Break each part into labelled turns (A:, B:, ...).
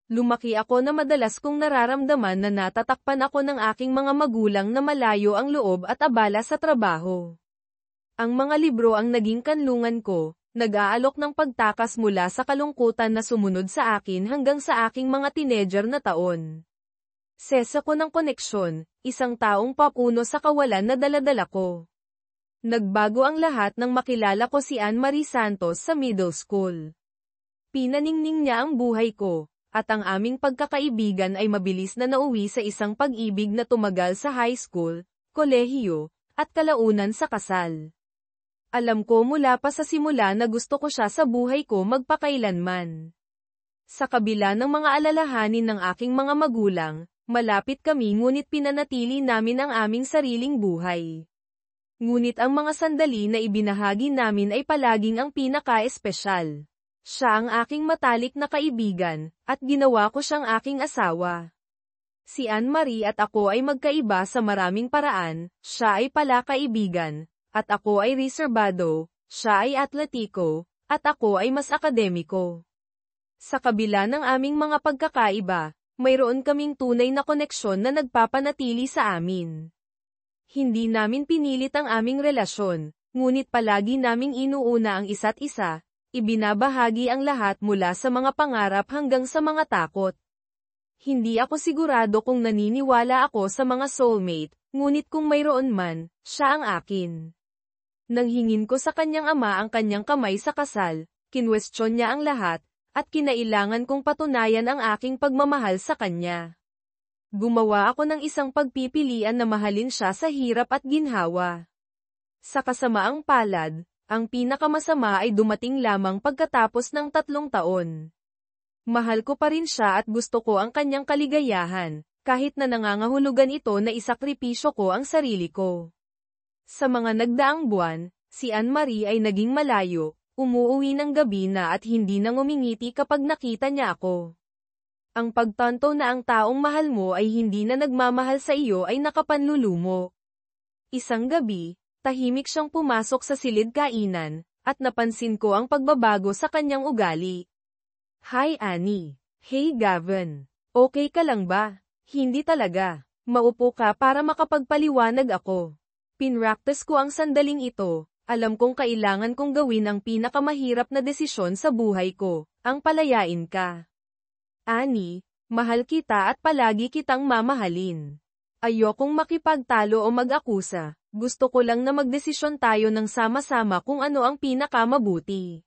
A: Lumaki ako na madalas kong nararamdaman na natatakpan ako ng aking mga magulang na malayo ang loob at abala sa trabaho. Ang mga libro ang naging kanlungan ko, nag-aalok ng pagtakas mula sa kalungkutan na sumunod sa akin hanggang sa aking mga teenager na taon. Sesa ko ng koneksyon, isang taong papuno sa kawalan na daladala ko. Nagbago ang lahat nang makilala ko si Anne Marie Santos sa middle school. Pinaningning niya ang buhay ko, at ang aming pagkakaibigan ay mabilis na nauwi sa isang pag-ibig na tumagal sa high school, kolehiyo, at kalaunan sa kasal. Alam ko mula pa sa simula na gusto ko siya sa buhay ko magpakailanman. Sa kabila ng mga alalahanin ng aking mga magulang, malapit kami ngunit pinanatili namin ang aming sariling buhay. Ngunit ang mga sandali na ibinahagi namin ay palaging ang pinaka-espesyal. Siya ang aking matalik na kaibigan, at ginawa ko siyang aking asawa. Si Anne Marie at ako ay magkaiba sa maraming paraan, siya ay palakaibigan, at ako ay reserbado, siya ay atletiko, at ako ay mas akademiko. Sa kabila ng aming mga pagkakaiba, mayroon kaming tunay na koneksyon na nagpapanatili sa amin. Hindi namin pinilit ang aming relasyon, ngunit palagi naming inuuna ang isa't isa. Ibinabahagi ang lahat mula sa mga pangarap hanggang sa mga takot. Hindi ako sigurado kung naniniwala ako sa mga soulmate, ngunit kung mayroon man, siya ang akin. Nang hingin ko sa kanyang ama ang kanyang kamay sa kasal, kinwestiyon niya ang lahat, at kinailangan kong patunayan ang aking pagmamahal sa kanya. Gumawa ako ng isang pagpipilian na mahalin siya sa hirap at ginhawa. Sa kasamaang palad, ang pinakamasama ay dumating lamang pagkatapos ng 3 taon. Mahal ko pa rin siya at gusto ko ang kanyang kaligayahan, kahit na nangangahulugan ito na isakripisyo ko ang sarili ko. Sa mga nagdaang buwan, si Anne Marie ay naging malayo, umuuwi ng gabi na at hindi na ngumingiti kapag nakita niya ako. Ang pagtanto na ang taong mahal mo ay hindi na nagmamahal sa iyo ay nakapanlulumo. Isang gabi, tahimik siyang pumasok sa silid kainan, at napansin ko ang pagbabago sa kanyang ugali. Hi Annie. Hey Gavin. Okay ka lang ba? Hindi talaga. Maupo ka para makapagpaliwanag ako. Pinractice ko ang sandaling ito, alam kong kailangan kong gawin ang pinakamahirap na desisyon sa buhay ko, ang palayain ka. Annie, mahal kita at palagi kitang mamahalin. Ayokong makipagtalo o mag-akusa. Gusto ko lang na magdesisyon tayo ng sama-sama kung ano ang pinakamabuti.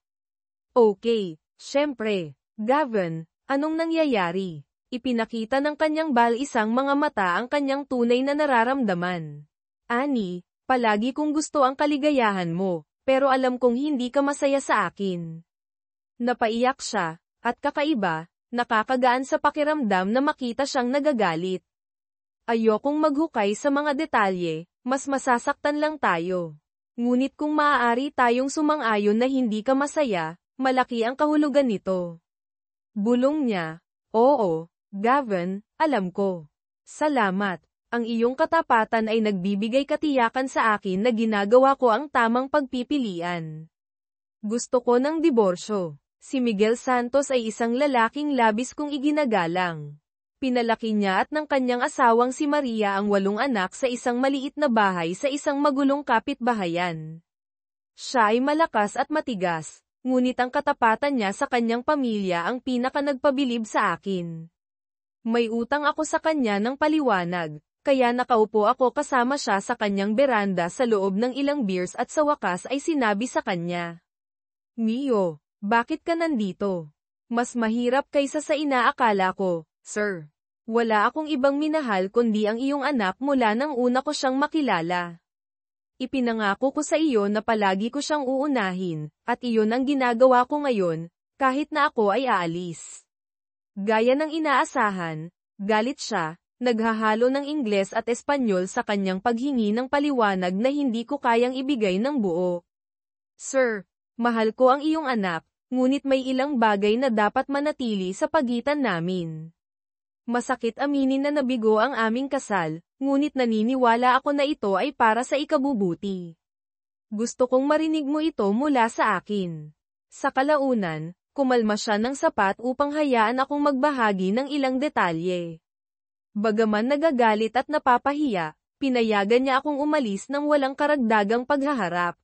A: Okay, syempre. Gavin, anong nangyayari? Ipinakita ng kanyang bal-isang mga mata ang kanyang tunay na nararamdaman. Annie, palagi kong gusto ang kaligayahan mo, pero alam kong hindi ka masaya sa akin. Napaiyak siya, at kakaiba, nakakagaan sa pakiramdam na makita siyang nagagalit. Ayokong maghukay sa mga detalye, mas masasaktan lang tayo. Ngunit kung maaari tayong sumang-ayon na hindi ka masaya, malaki ang kahulugan nito. Bulong niya, oo, Gavin, alam ko. Salamat. Ang iyong katapatan ay nagbibigay katiyakan sa akin na ginagawa ko ang tamang pagpipilian. Gusto ko ng diborsyo. Si Miguel Santos ay isang lalaking labis kong iginagalang. Pinalaki niya at ng kanyang asawang si Maria ang 8 anak sa isang maliit na bahay sa isang magulong kapitbahayan. Siya ay malakas at matigas, ngunit ang katapatan niya sa kanyang pamilya ang pinaka-nagpabilib sa akin. May utang ako sa kanya ng paliwanag, kaya nakaupo ako kasama siya sa kanyang beranda sa loob ng ilang beers at sa wakas ay sinabi sa kanya. Mio, bakit ka nandito? Mas mahirap kaysa sa inaakala ko. Sir, wala akong ibang minahal kundi ang iyong anak mula nang una ko siyang makilala. Ipinangako ko sa iyo na palagi ko siyang uunahin, at iyon ang ginagawa ko ngayon, kahit na ako ay aalis. Gaya ng inaasahan, galit siya, naghahalo ng Ingles at Espanyol sa kanyang paghingi ng paliwanag na hindi ko kayang ibigay ng buo. Sir, mahal ko ang iyong anak, ngunit may ilang bagay na dapat manatili sa pagitan namin. Masakit aminin na nabigo ang aming kasal, ngunit naniniwala ako na ito ay para sa ikabubuti. Gusto kong marinig mo ito mula sa akin. Sa kalaunan, Kumalma siya ng sapat upang hayaan akong magbahagi ng ilang detalye. Bagaman nagagalit at napapahiya, pinayagan niya akong umalis nang walang karagdagang paghaharap.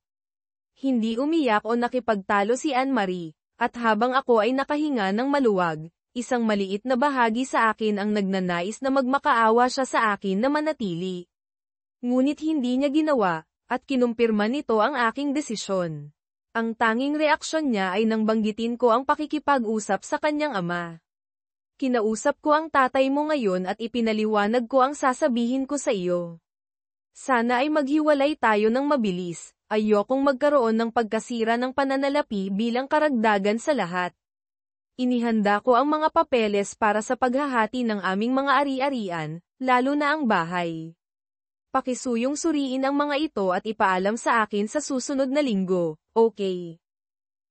A: Hindi umiyak o nakipagtalo si Anne-Marie, at habang ako ay nakahinga ng maluwag, isang maliit na bahagi sa akin ang nagnanais na magmakaawa siya sa akin na manatili. Ngunit hindi niya ginawa, at kinumpirma nito ang aking desisyon. Ang tanging reaksyon niya ay nang banggitin ko ang pakikipag-usap sa kanyang ama. Kinausap ko ang tatay mo ngayon at ipinaliwanag ko ang sasabihin ko sa iyo. Sana ay maghiwalay tayo ng mabilis, ayokong magkaroon ng pagkasira ng pananalapi bilang karagdagan sa lahat. Inihanda ko ang mga papeles para sa paghahati ng aming mga ari-arian, lalo na ang bahay. Pakisuyong suriin ang mga ito at ipaalam sa akin sa susunod na linggo, okay?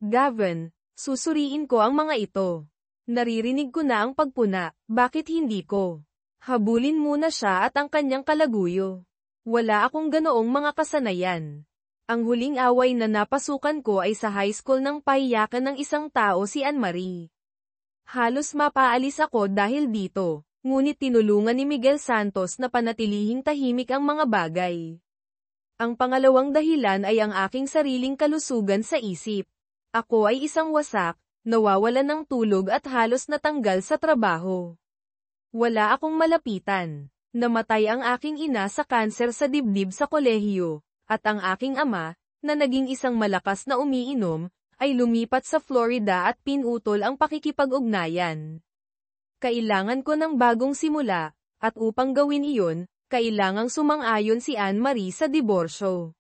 A: Gavin, susuriin ko ang mga ito. Naririnig ko na ang pagpuna, bakit hindi ko? Habulin muna siya at ang kanyang kalaguyo. Wala akong ganoong mga kasanayan. Ang huling away na napasukan ko ay sa high school nang pahiyakan ng isang tao si Anne-Marie. Halos mapaalis ako dahil dito. Ngunit tinulungan ni Miguel Santos na panatilihing tahimik ang mga bagay. Ang pangalawang dahilan ay ang aking sariling kalusugan sa isip. Ako ay isang wasak, nawawalan ng tulog at halos natanggal sa trabaho. Wala akong malapitan. Namatay ang aking ina sa kanser sa dibdib sa kolehiyo, at ang aking ama, na naging isang malakas na umiinom, ay lumipat sa Florida at pinutol ang pakikipag-ugnayan. Kailangan ko ng bagong simula, at upang gawin iyon, kailangang sumang-ayon si Anne-Marie sa diborsyo.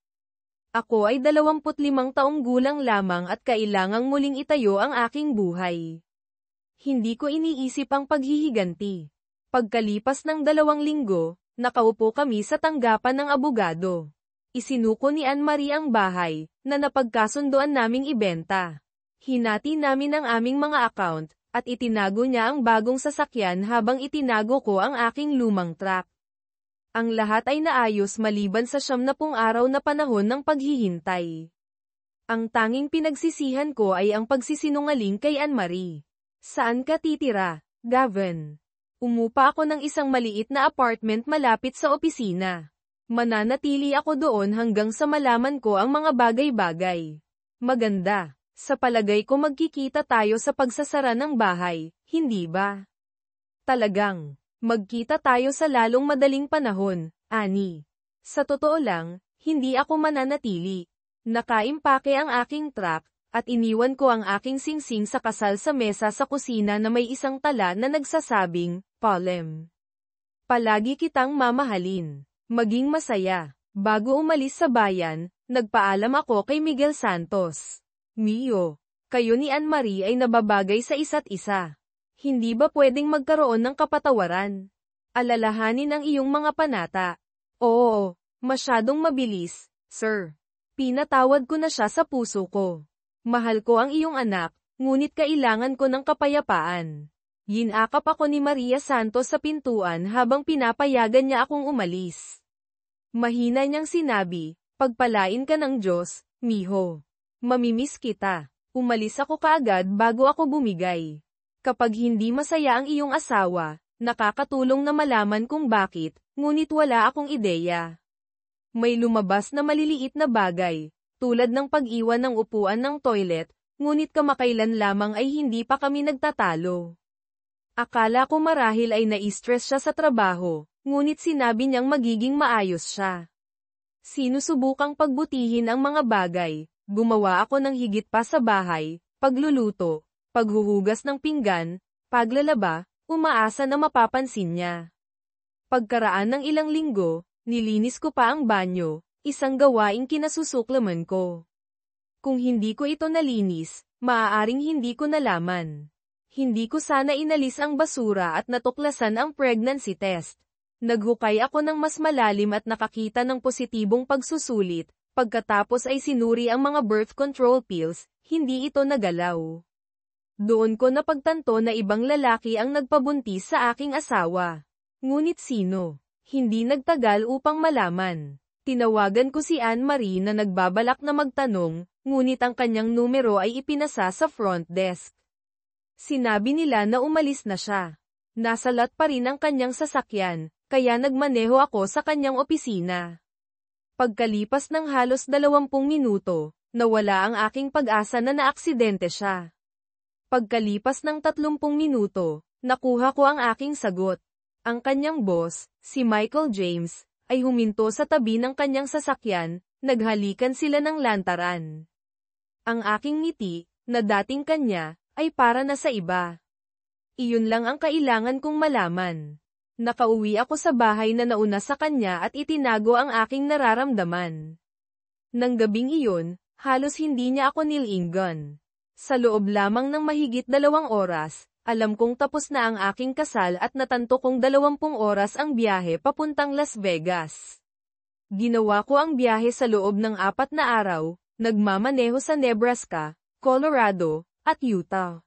A: Ako ay 25 taong gulang lamang at kailangang muling itayo ang aking buhay. Hindi ko iniisip ang paghihiganti. Pagkalipas ng 2 linggo, nakaupo kami sa tanggapan ng abogado. Isinuko ni Anne-Marie ang bahay, na napagkasunduan naming ibenta. Hinati namin ang aming mga account, at itinago niya ang bagong sasakyan habang itinago ko ang aking lumang truck. Ang lahat ay naayos maliban sa 70 araw na panahon ng paghihintay. Ang tanging pinagsisihan ko ay ang pagsisinungaling kay Anne-Marie. Saan ka titira, Gavin? Umupa ako ng isang maliit na apartment malapit sa opisina. Mananatili ako doon hanggang sa malaman ko ang mga bagay-bagay. Maganda. Sa palagay ko magkikita tayo sa pagsasara ng bahay, hindi ba? Talagang, magkita tayo sa lalong madaling panahon, Annie. Sa totoo lang, hindi ako mananatili. Nakaimpake ang aking truck, at iniwan ko ang aking singsing sa kasal sa mesa sa kusina na may isang tala na nagsasabing, Polem. Palagi kitang mamahalin. Maging masaya. Bago umalis sa bayan, nagpaalam ako kay Miguel Santos. Mio, kayo ni Anne-Marie ay nababagay sa isa't isa. Hindi ba pwedeng magkaroon ng kapatawaran? Alalahanin ang iyong mga panata. Oo, masyadong mabilis, sir. Pinatawad ko na siya sa puso ko. Mahal ko ang iyong anak, ngunit kailangan ko ng kapayapaan. Ginakap ako ni Maria Santos sa pintuan habang pinapayagan niya akong umalis. Mahina niyang sinabi, pagpalain ka ng Diyos, miho. Mamimiss kita. Umalis ako kaagad bago ako bumigay. Kapag hindi masaya ang iyong asawa, nakakatulong na malaman kung bakit, ngunit wala akong ideya. May lumabas na maliliit na bagay, tulad ng pag-iwan ng upuan ng toilet, ngunit kamakailan lamang ay hindi pa kami nagtatalo. Akala ko marahil ay na-stress siya sa trabaho, ngunit sinabi niyang magiging maayos siya. Sinusubukang pagbutihin ang mga bagay. Gumawa ako ng higit pa sa bahay, pagluluto, paghuhugas ng pinggan, paglalaba, umaasa na mapapansin niya. Pagkaraan ng ilang linggo, nilinis ko pa ang banyo, isang gawaing kinasusuklaman ko. Kung hindi ko ito nalinis, maaaring hindi ko nalaman. Hindi ko sana inalis ang basura at natuklasan ang pregnancy test. Naghukay ako ng mas malalim at nakakita ng positibong pagsusulit. Pagkatapos ay sinuri ang mga birth control pills, hindi ito nagalaw. Doon ko napagtanto na ibang lalaki ang nagpabuntis sa aking asawa. Ngunit sino? Hindi nagtagal upang malaman. Tinawagan ko si Anne-Marie na nagbabalak na magtanong, ngunit ang kanyang numero ay ipinasa sa front desk. Sinabi nila na umalis na siya. Nasa lot pa rin ang kanyang sasakyan, kaya nagmaneho ako sa kanyang opisina. Pagkalipas ng halos 20 minuto, nawala ang aking pag-asa na naaksidente siya. Pagkalipas ng 30 minuto, nakuha ko ang aking sagot. Ang kanyang boss, si Michael James, ay huminto sa tabi ng kanyang sasakyan, naghalikan sila ng lantaran. Ang aking ngiti, na dating kanya, ay para na sa iba. Iyon lang ang kailangan kong malaman. Nakauwi ako sa bahay na nauna sa kanya at itinago ang aking nararamdaman. Nang gabing iyon, halos hindi niya ako nilingon. Sa loob lamang ng mahigit 2 oras, alam kong tapos na ang aking kasal at natanto kong 20 oras ang biyahe papuntang Las Vegas. Ginawa ko ang biyahe sa loob ng 4 na araw, nagmamaneho sa Nebraska, Colorado, at Utah.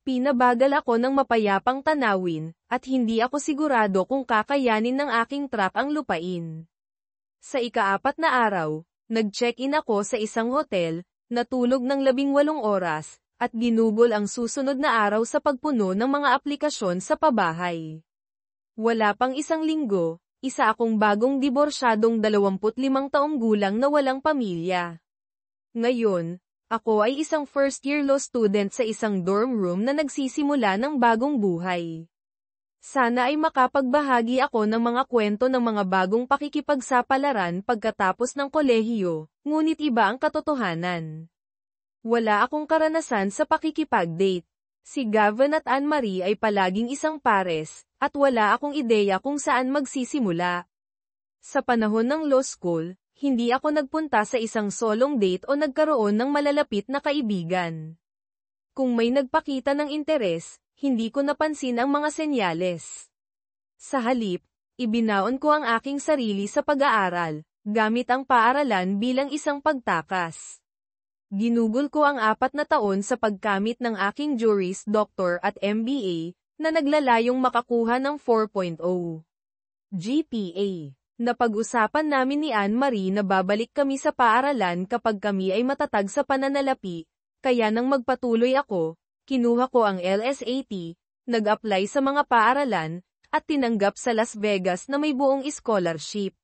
A: Pinabagal ako ng mapayapang tanawin, at hindi ako sigurado kung kakayanin ng aking truck ang lupain. Sa ika-4 na araw, nag-check-in ako sa isang hotel, natulog ng 18 oras, at ginugol ang susunod na araw sa pagpuno ng mga aplikasyon sa pabahay. Wala pang 1 linggo, isa akong bagong diborsyadong 25 taong gulang na walang pamilya. Ngayon, ako ay isang first-year law student sa isang dorm room na nagsisimula ng bagong buhay. Sana ay makapagbahagi ako ng mga kwento ng mga bagong pakikipagsapalaran pagkatapos ng kolehiyo, ngunit iba ang katotohanan. Wala akong karanasan sa pakikipag-date. Si Gavin at Anne-Marie ay palaging isang pares, at wala akong ideya kung saan magsisimula. Sa panahon ng law school, hindi ako nagpunta sa isang solong date o nagkaroon ng malalapit na kaibigan. Kung may nagpakita ng interes, hindi ko napansin ang mga senyales. Sa halip, ibinaon ko ang aking sarili sa pag-aaral, gamit ang paaralan bilang isang pagtakas. Ginugol ko ang 4 na taon sa pagkamit ng aking Juris Doctor at MBA, na naglalayong makakuha ng 4.0 GPA. Napag-usapan namin ni Anne-Marie na babalik kami sa paaralan kapag kami ay matatag sa pananalapi, kaya nang magpatuloy ako, kinuha ko ang LSAT, nag-apply sa mga paaralan, at tinanggap sa Las Vegas na may buong scholarship.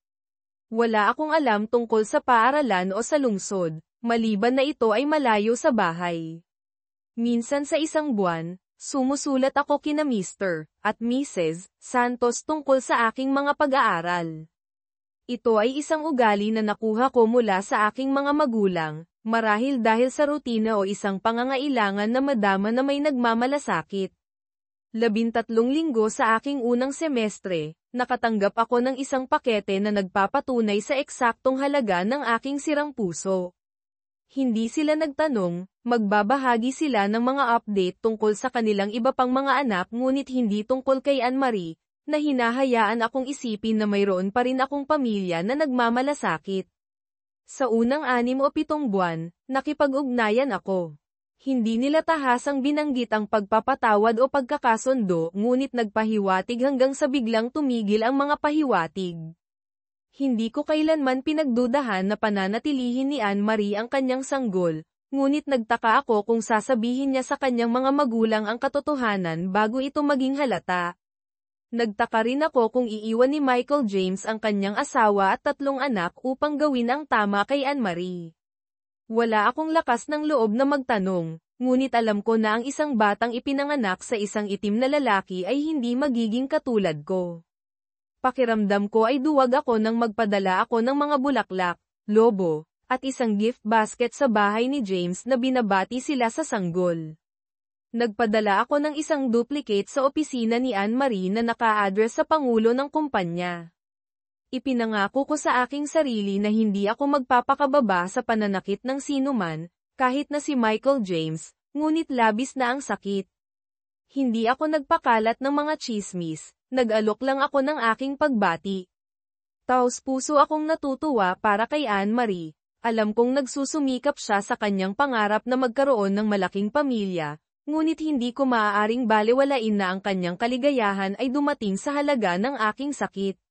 A: Wala akong alam tungkol sa paaralan o sa lungsod, maliban na ito ay malayo sa bahay. Minsan sa isang buwan, sumusulat ako kina Mr. at Mrs. Santos tungkol sa aking mga pag-aaral. Ito ay isang ugali na nakuha ko mula sa aking mga magulang, marahil dahil sa rutina o isang pangangailangan na madama na may nagmamalasakit. 13 linggo sa aking unang semestre, nakatanggap ako ng isang pakete na nagpapatunay sa eksaktong halaga ng aking sirang puso. Hindi sila nagtanong, magbabahagi sila ng mga update tungkol sa kanilang iba pang mga anak ngunit hindi tungkol kay Anne-Marie, na hinahayaan akong isipin na mayroon pa rin akong pamilya na nagmamalasakit. Sa unang 6 o 7 buwan, nakipag-ugnayan ako. Hindi nila tahasang binanggit ang pagpapatawad o pagkakasundo ngunit nagpahiwatig hanggang sa biglang tumigil ang mga pahiwatig. Hindi ko kailanman pinagdudahan na pananatilihin ni Anne-Marie ang kanyang sanggol, ngunit nagtaka ako kung sasabihin niya sa kanyang mga magulang ang katotohanan bago ito maging halata. Nagtaka rin ako kung iiwan ni Michael James ang kanyang asawa at 3 anak upang gawin ang tama kay Anne-Marie. Wala akong lakas ng loob na magtanong, ngunit alam ko na ang isang batang ipinanganak sa isang itim na lalaki ay hindi magiging katulad ko. Pakiramdam ko ay duwag ako nang magpadala ako ng mga bulaklak, lobo, at isang gift basket sa bahay ni James na binabati sila sa sanggol. Nagpadala ako ng isang duplicate sa opisina ni Anne-Marie na naka-address sa pangulo ng kumpanya. Ipinangako ko sa aking sarili na hindi ako magpapakababa sa pananakit ng sinuman, kahit na si Michael James, ngunit labis na ang sakit. Hindi ako nagpakalat ng mga tsismis, nag-alok lang ako ng aking pagbati. Taos-puso akong natutuwa para kay Anne-Marie, alam kong nagsusumikap siya sa kanyang pangarap na magkaroon ng malaking pamilya, ngunit hindi ko maaaring balewalain na ang kanyang kaligayahan ay dumating sa halaga ng aking sakit.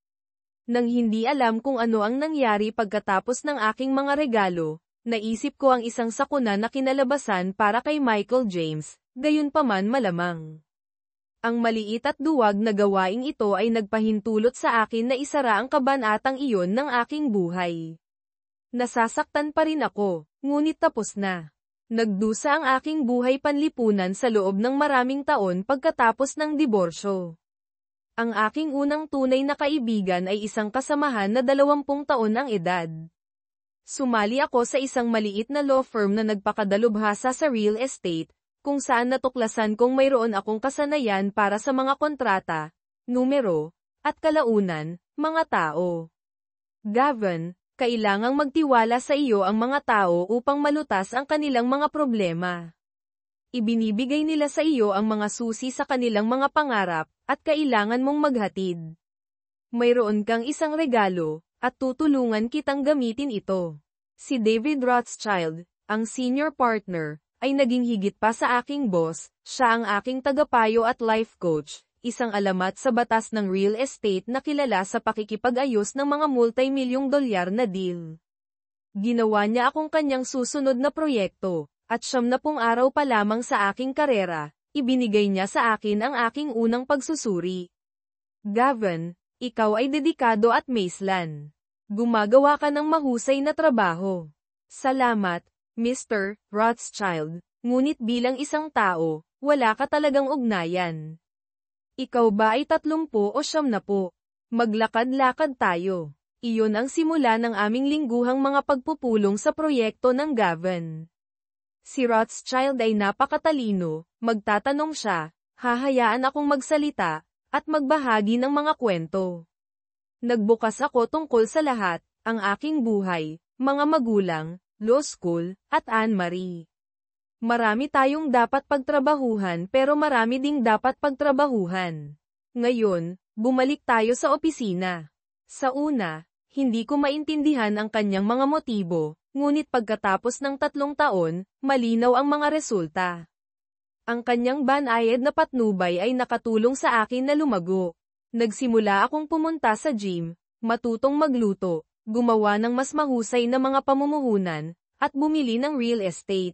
A: Nang hindi alam kung ano ang nangyari pagkatapos ng aking mga regalo, naisip ko ang isang sakuna na kinalabasan para kay Michael James, Gayunpaman malamang. Ang maliit at duwag na gawaing ito ay nagpahintulot sa akin na isara ang kabanatang iyon ng aking buhay. Nasasaktan pa rin ako, ngunit tapos na. Nagdusa ang aking buhay panlipunan sa loob ng maraming taon pagkatapos ng diborsyo. Ang aking unang tunay na kaibigan ay isang kasamahan na 20 taon ang edad. Sumali ako sa isang maliit na law firm na nagpakadalubhasa sa real estate, kung saan natuklasan kong mayroon akong kasanayan para sa mga kontrata, numero, at kalaunan, mga tao. Gavin, kailangang magtiwala sa iyo ang mga tao upang malutas ang kanilang mga problema. Ibinibigay nila sa iyo ang mga susi sa kanilang mga pangarap, at kailangan mong maghatid. Mayroon kang isang regalo, at tutulungan kitang gamitin ito. Si David Rothschild, ang senior partner, ay naging higit pa sa aking boss, siya ang aking tagapayo at life coach, isang alamat sa batas ng real estate na kilala sa pakikipag-ayos ng mga multi-milyong dolyar na deal. Ginawa niya akong kanyang susunod na proyekto, at 70 araw pa lamang sa aking karera, ibinigay niya sa akin ang aking unang pagsusuri. Gavin, ikaw ay dedikado at maislan. Gumagawa ka ng mahusay na trabaho. Salamat, Mr. Rothschild, ngunit bilang isang tao, wala ka talagang ugnayan. Ikaw ba ay 30 o 70? Maglakad-lakad tayo. Iyon ang simula ng aming lingguhang mga pagpupulong sa proyekto ng Gavin. Si Rothschild ay napakatalino, magtatanong siya, hahayaan akong magsalita, at magbahagi ng mga kwento. Nagbukas ako tungkol sa lahat, ang aking buhay, mga magulang, law school, at Anne-Marie. Marami tayong dapat pagtrabahuhan pero marami ding dapat pagtrabahuhan. Ngayon, bumalik tayo sa opisina. Sa una, hindi ko maintindihan ang kanyang mga motibo, ngunit pagkatapos ng 3 taon, malinaw ang mga resulta. Ang kanyang banayad na patnubay ay nakatulong sa akin na lumago. Nagsimula akong pumunta sa gym, matutong magluto, gumawa ng mas mahusay na mga pamumuhunan, at bumili ng real estate.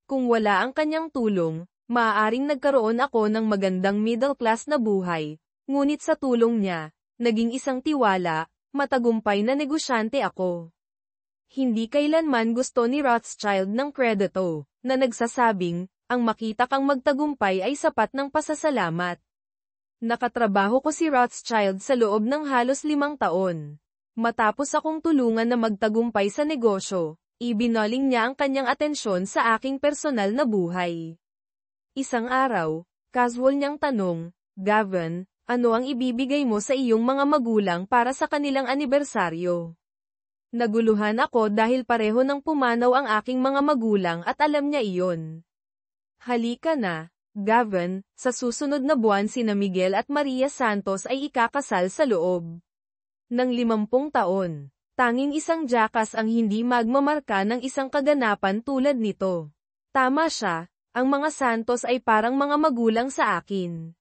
A: Kung wala ang kanyang tulong, maaaring nagkaroon ako ng magandang middle class na buhay, ngunit sa tulong niya, naging isang tiwala, matagumpay na negosyante ako. Hindi kailanman gusto ni Rothschild ng kredito, na nagsasabing, ang makita kang magtagumpay ay sapat ng pasasalamat. Nakatrabaho ko si Rothschild sa loob ng halos 5 taon. Matapos akong tulungan na magtagumpay sa negosyo, ibinaling niya ang kanyang atensyon sa aking personal na buhay. Isang araw, casual niyang tanong, Gavin, ano ang ibibigay mo sa iyong mga magulang para sa kanilang anibersaryo? Naguluhan ako dahil pareho nang pumanaw ang aking mga magulang at alam niya iyon. Halika na, Gavin, sa susunod na buwan sina Miguel at Maria Santos ay ikakasal sa loob ng 50 taon. Tanging isang jakas ang hindi magmamarka ng isang kaganapan tulad nito. Tama siya, ang mga Santos ay parang mga magulang sa akin.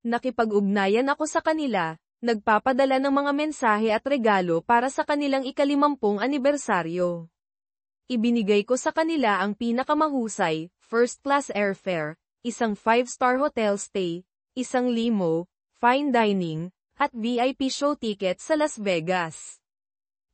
A: Nakipag-ugnayan ako sa kanila, nagpapadala ng mga mensahe at regalo para sa kanilang ika-50 anibersaryo. Ibinigay ko sa kanila ang pinakamahusay, first-class airfare, isang 5-star hotel stay, isang limo, fine dining, at VIP show ticket sa Las Vegas.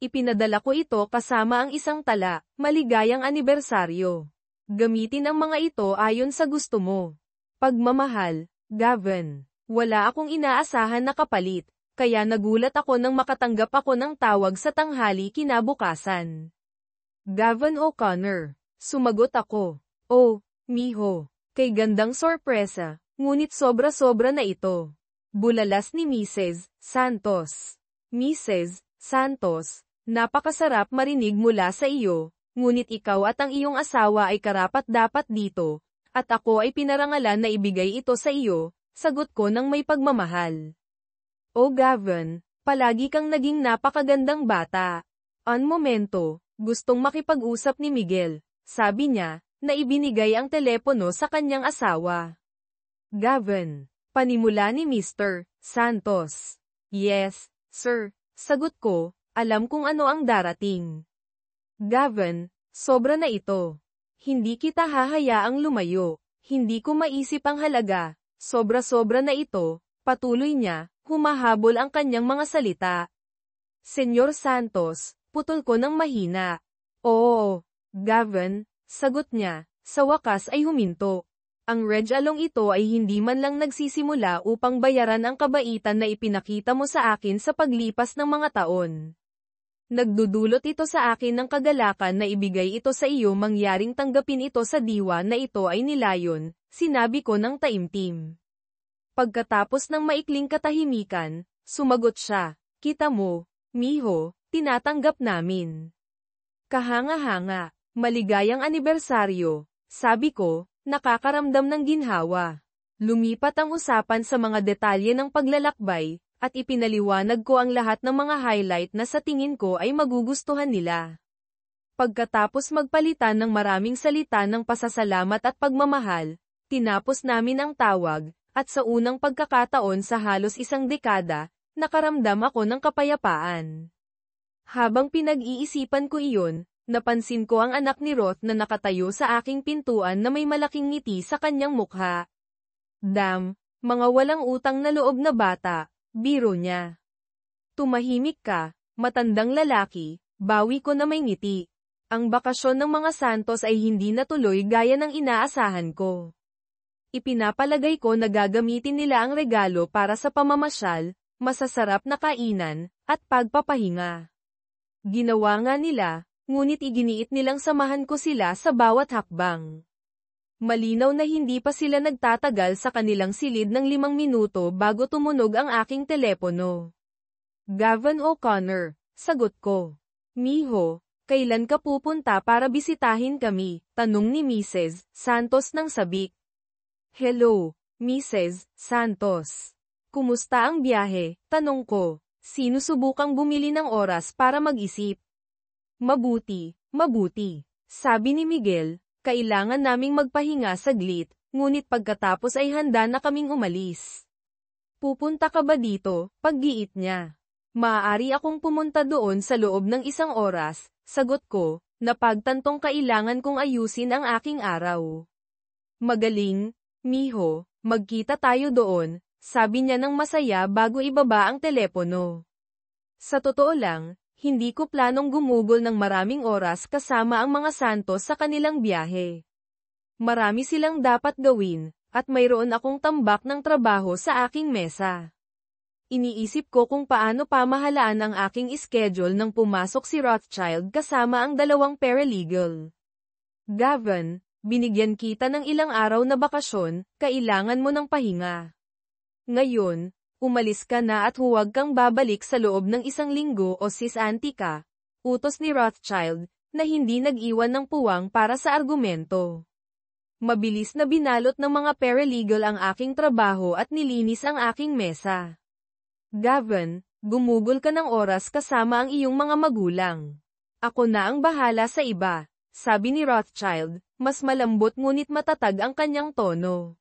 A: Ipinadala ko ito kasama ang isang tala, maligayang anibersaryo. Gamitin ang mga ito ayon sa gusto mo. Pagmamahal, Gavin. Wala akong inaasahan na kapalit, kaya nagulat ako nang makatanggap ako ng tawag sa tanghali kinabukasan. Gavin O'Connor. Sumagot ako. Oh, miho. Kay gandang sorpresa, ngunit sobra-sobra na ito. Bulalas ni Mrs. Santos. Mrs. Santos, napakasarap marinig mula sa iyo, ngunit ikaw at ang iyong asawa ay karapat-dapat dito, at ako ay pinarangalan na ibigay ito sa iyo, sagot ko ng may pagmamahal. Oh Gavin, palagi kang naging napakagandang bata. An momento, gustong makipag-usap ni Miguel, sabi niya, na ibinigay ang telepono sa kanyang asawa. Gavin, panimula ni Mr. Santos. Yes, sir, sagot ko, alam kung ano ang darating. Gavin, sobra na ito. Hindi kita hahayaang lumayo. Hindi ko maisip ang halaga. Sobra-sobra na ito, patuloy niya, humahabol ang kanyang mga salita. Senyor Santos, putol ko ng mahina. Oo, Gavin, sagot niya, sa wakas ay huminto. Ang regalong ito ay hindi man lang nagsisimula upang bayaran ang kabaitan na ipinakita mo sa akin sa paglipas ng mga taon. Nagdudulot ito sa akin ng kagalakan na ibigay ito sa iyo, mangyaring tanggapin ito sa diwa na ito ay nilayon, sinabi ko ng taimtim. Pagkatapos ng maikling katahimikan, sumagot siya, kita mo, miho, tinatanggap namin. Kahanga-hanga, maligayang anibersaryo, sabi ko, nakakaramdam ng ginhawa. Lumipat ang usapan sa mga detalye ng paglalakbay, at ipinaliwanag ko ang lahat ng mga highlight na sa tingin ko ay magugustuhan nila. Pagkatapos magpalitan ng maraming salita ng pasasalamat at pagmamahal, tinapos namin ang tawag, at sa unang pagkakataon sa halos isang dekada, nakaramdam ako ng kapayapaan. Habang pinag-iisipan ko iyon, napansin ko ang anak ni Roth na nakatayo sa aking pintuan na may malaking ngiti sa kanyang mukha. Damn, mga walang utang na loob na bata, biro niya. Tumahimik ka, matandang lalaki, bawi ko na may ngiti. Ang bakasyon ng mga Santos ay hindi natuloy gaya ng inaasahan ko. Ipinapalagay ko na gagamitin nila ang regalo para sa pamamasyal, masasarap na kainan, at pagpapahinga. Ginawa nga nila, ngunit iginiit nilang samahan ko sila sa bawat hakbang. Malinaw na hindi pa sila nagtatagal sa kanilang silid ng 5 minuto bago tumunog ang aking telepono. Gavin O'Connor, sagot ko. Miho, kailan ka pupunta para bisitahin kami? Tanong ni Mrs. Santos ng sabik. Hello, Mrs. Santos. Kumusta ang biyahe? Tanong ko. Sinusubukang bumili ng oras para mag-isip. Mabuti, mabuti. Sabi ni Miguel, kailangan naming magpahinga saglit, ngunit pagkatapos ay handa na kaming umalis. Pupunta ka ba dito? Paggiit niya. Maaari akong pumunta doon sa loob ng 1 oras, sagot ko, na pagtantong kailangan kong ayusin ang aking araw. Magaling, miho, magkita tayo doon, sabi niya ng masaya bago ibaba ang telepono. Sa totoo lang, hindi ko planong gumugol ng maraming oras kasama ang mga Santos sa kanilang biyahe. Marami silang dapat gawin, at mayroon akong tambak ng trabaho sa aking mesa. Iniisip ko kung paano pamahalaan ang aking schedule nang pumasok si Rothschild kasama ang 2 paralegal. Gavin, binigyan kita ng ilang araw na bakasyon, kailangan mo ng pahinga. Ngayon, umalis ka na at huwag kang babalik sa loob ng 1 linggo o sis-anti ka, utos ni Rothschild, na hindi nag-iwan ng puwang para sa argumento. Mabilis na binalot ng mga paralegal ang aking trabaho at nilinis ang aking mesa. Gavin, gumugol ka ng oras kasama ang iyong mga magulang. Ako na ang bahala sa iba, sabi ni Rothschild, mas malambot ngunit matatag ang kanyang tono.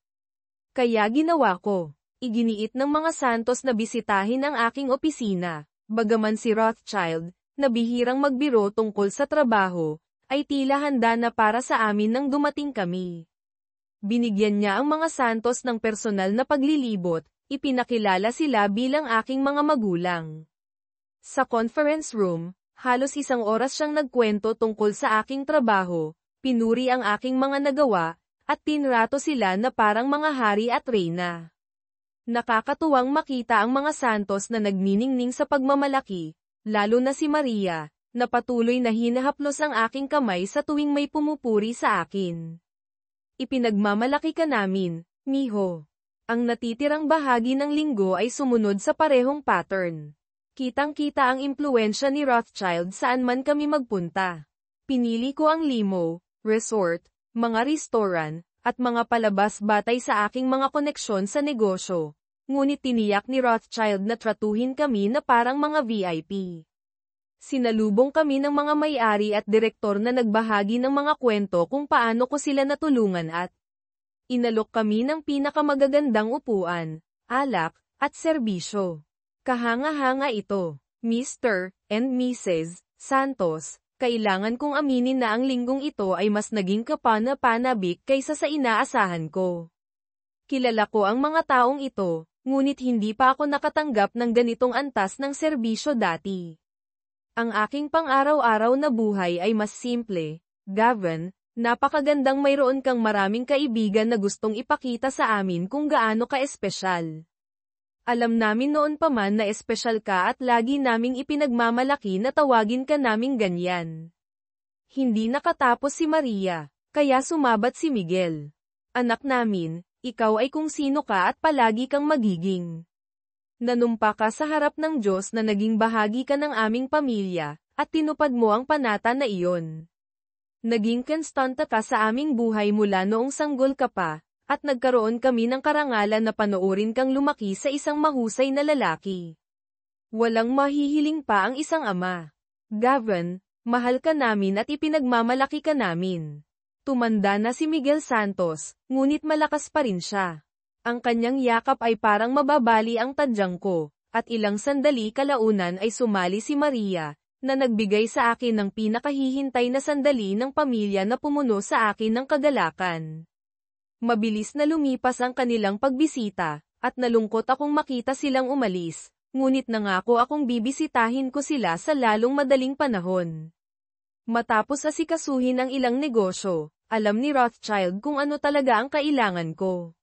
A: Kaya ginawa ko. Iginiit ng mga Santos na bisitahin ang aking opisina, bagaman si Rothschild, na bihirang magbiro tungkol sa trabaho, ay tila handa na para sa amin nang dumating kami. Binigyan niya ang mga Santos ng personal na paglilibot, ipinakilala sila bilang aking mga magulang. Sa conference room, halos 1 oras siyang nagkwento tungkol sa aking trabaho, pinuri ang aking mga nagawa, at tinrato sila na parang mga hari at reyna. Nakakatuwang makita ang mga Santos na nagniningning sa pagmamalaki, lalo na si Maria, na patuloy na hinahaplos ang aking kamay sa tuwing may pumupuri sa akin. Ipinagmamalaki ka namin, miho. Ang natitirang bahagi ng linggo ay sumunod sa parehong pattern. Kitang-kita ang impluwensya ni Rothschild saan man kami magpunta. Pinili ko ang limo, resort, mga restaurant, at mga palabas batay sa aking mga koneksyon sa negosyo. Ngunit tiniyak ni Rothschild na tratuhin kami na parang mga VIP. Sinalubong kami ng mga may-ari at direktor na nagbahagi ng mga kwento kung paano ko sila natulungan at inalok kami ng pinakamagagandang upuan, alak, at serbisyo. Kahanga-hanga ito, Mr. and Mrs. Santos, kailangan kong aminin na ang linggong ito ay mas naging kapana-panabik kaysa sa inaasahan ko. Kilala ko ang mga taong ito, ngunit hindi pa ako nakatanggap ng ganitong antas ng serbisyo dati. Ang aking pang-araw-araw na buhay ay mas simple. Gavin, napakagandang mayroon kang maraming kaibigan na gustong ipakita sa amin kung gaano ka espesyal. Alam namin noon pa man na espesyal ka at lagi naming ipinagmamalaki na tawagin ka naming ganyan. Hindi nakatapos si Maria, kaya sumabat si Miguel. Anak namin, ikaw ay kung sino ka at palagi kang magiging. Nanumpa ka sa harap ng Diyos na naging bahagi ka ng aming pamilya, at tinupad mo ang panata na iyon. Naging konstante ka sa aming buhay mula noong sanggol ka pa, at nagkaroon kami ng karangalan na panoorin kang lumaki sa isang mahusay na lalaki. Walang mahihiling pa ang isang ama. Gavin, mahal ka namin at ipinagmamalaki ka namin. Tumanda na si Miguel Santos, ngunit malakas pa rin siya. Ang kanyang yakap ay parang mababali ang tadyang ko, at ilang sandali kalaunan ay sumali si Maria, na nagbigay sa akin ng pinakahihintay na sandali ng pamilya na pumuno sa akin ng kagalakan. Mabilis na lumipas ang kanilang pagbisita, at nalungkot akong makita silang umalis, ngunit nangako akong bibisitahin ko sila sa lalong madaling panahon. Matapos asikasuhin ang ilang negosyo, alam ni Rothschild kung ano talaga ang kailangan ko.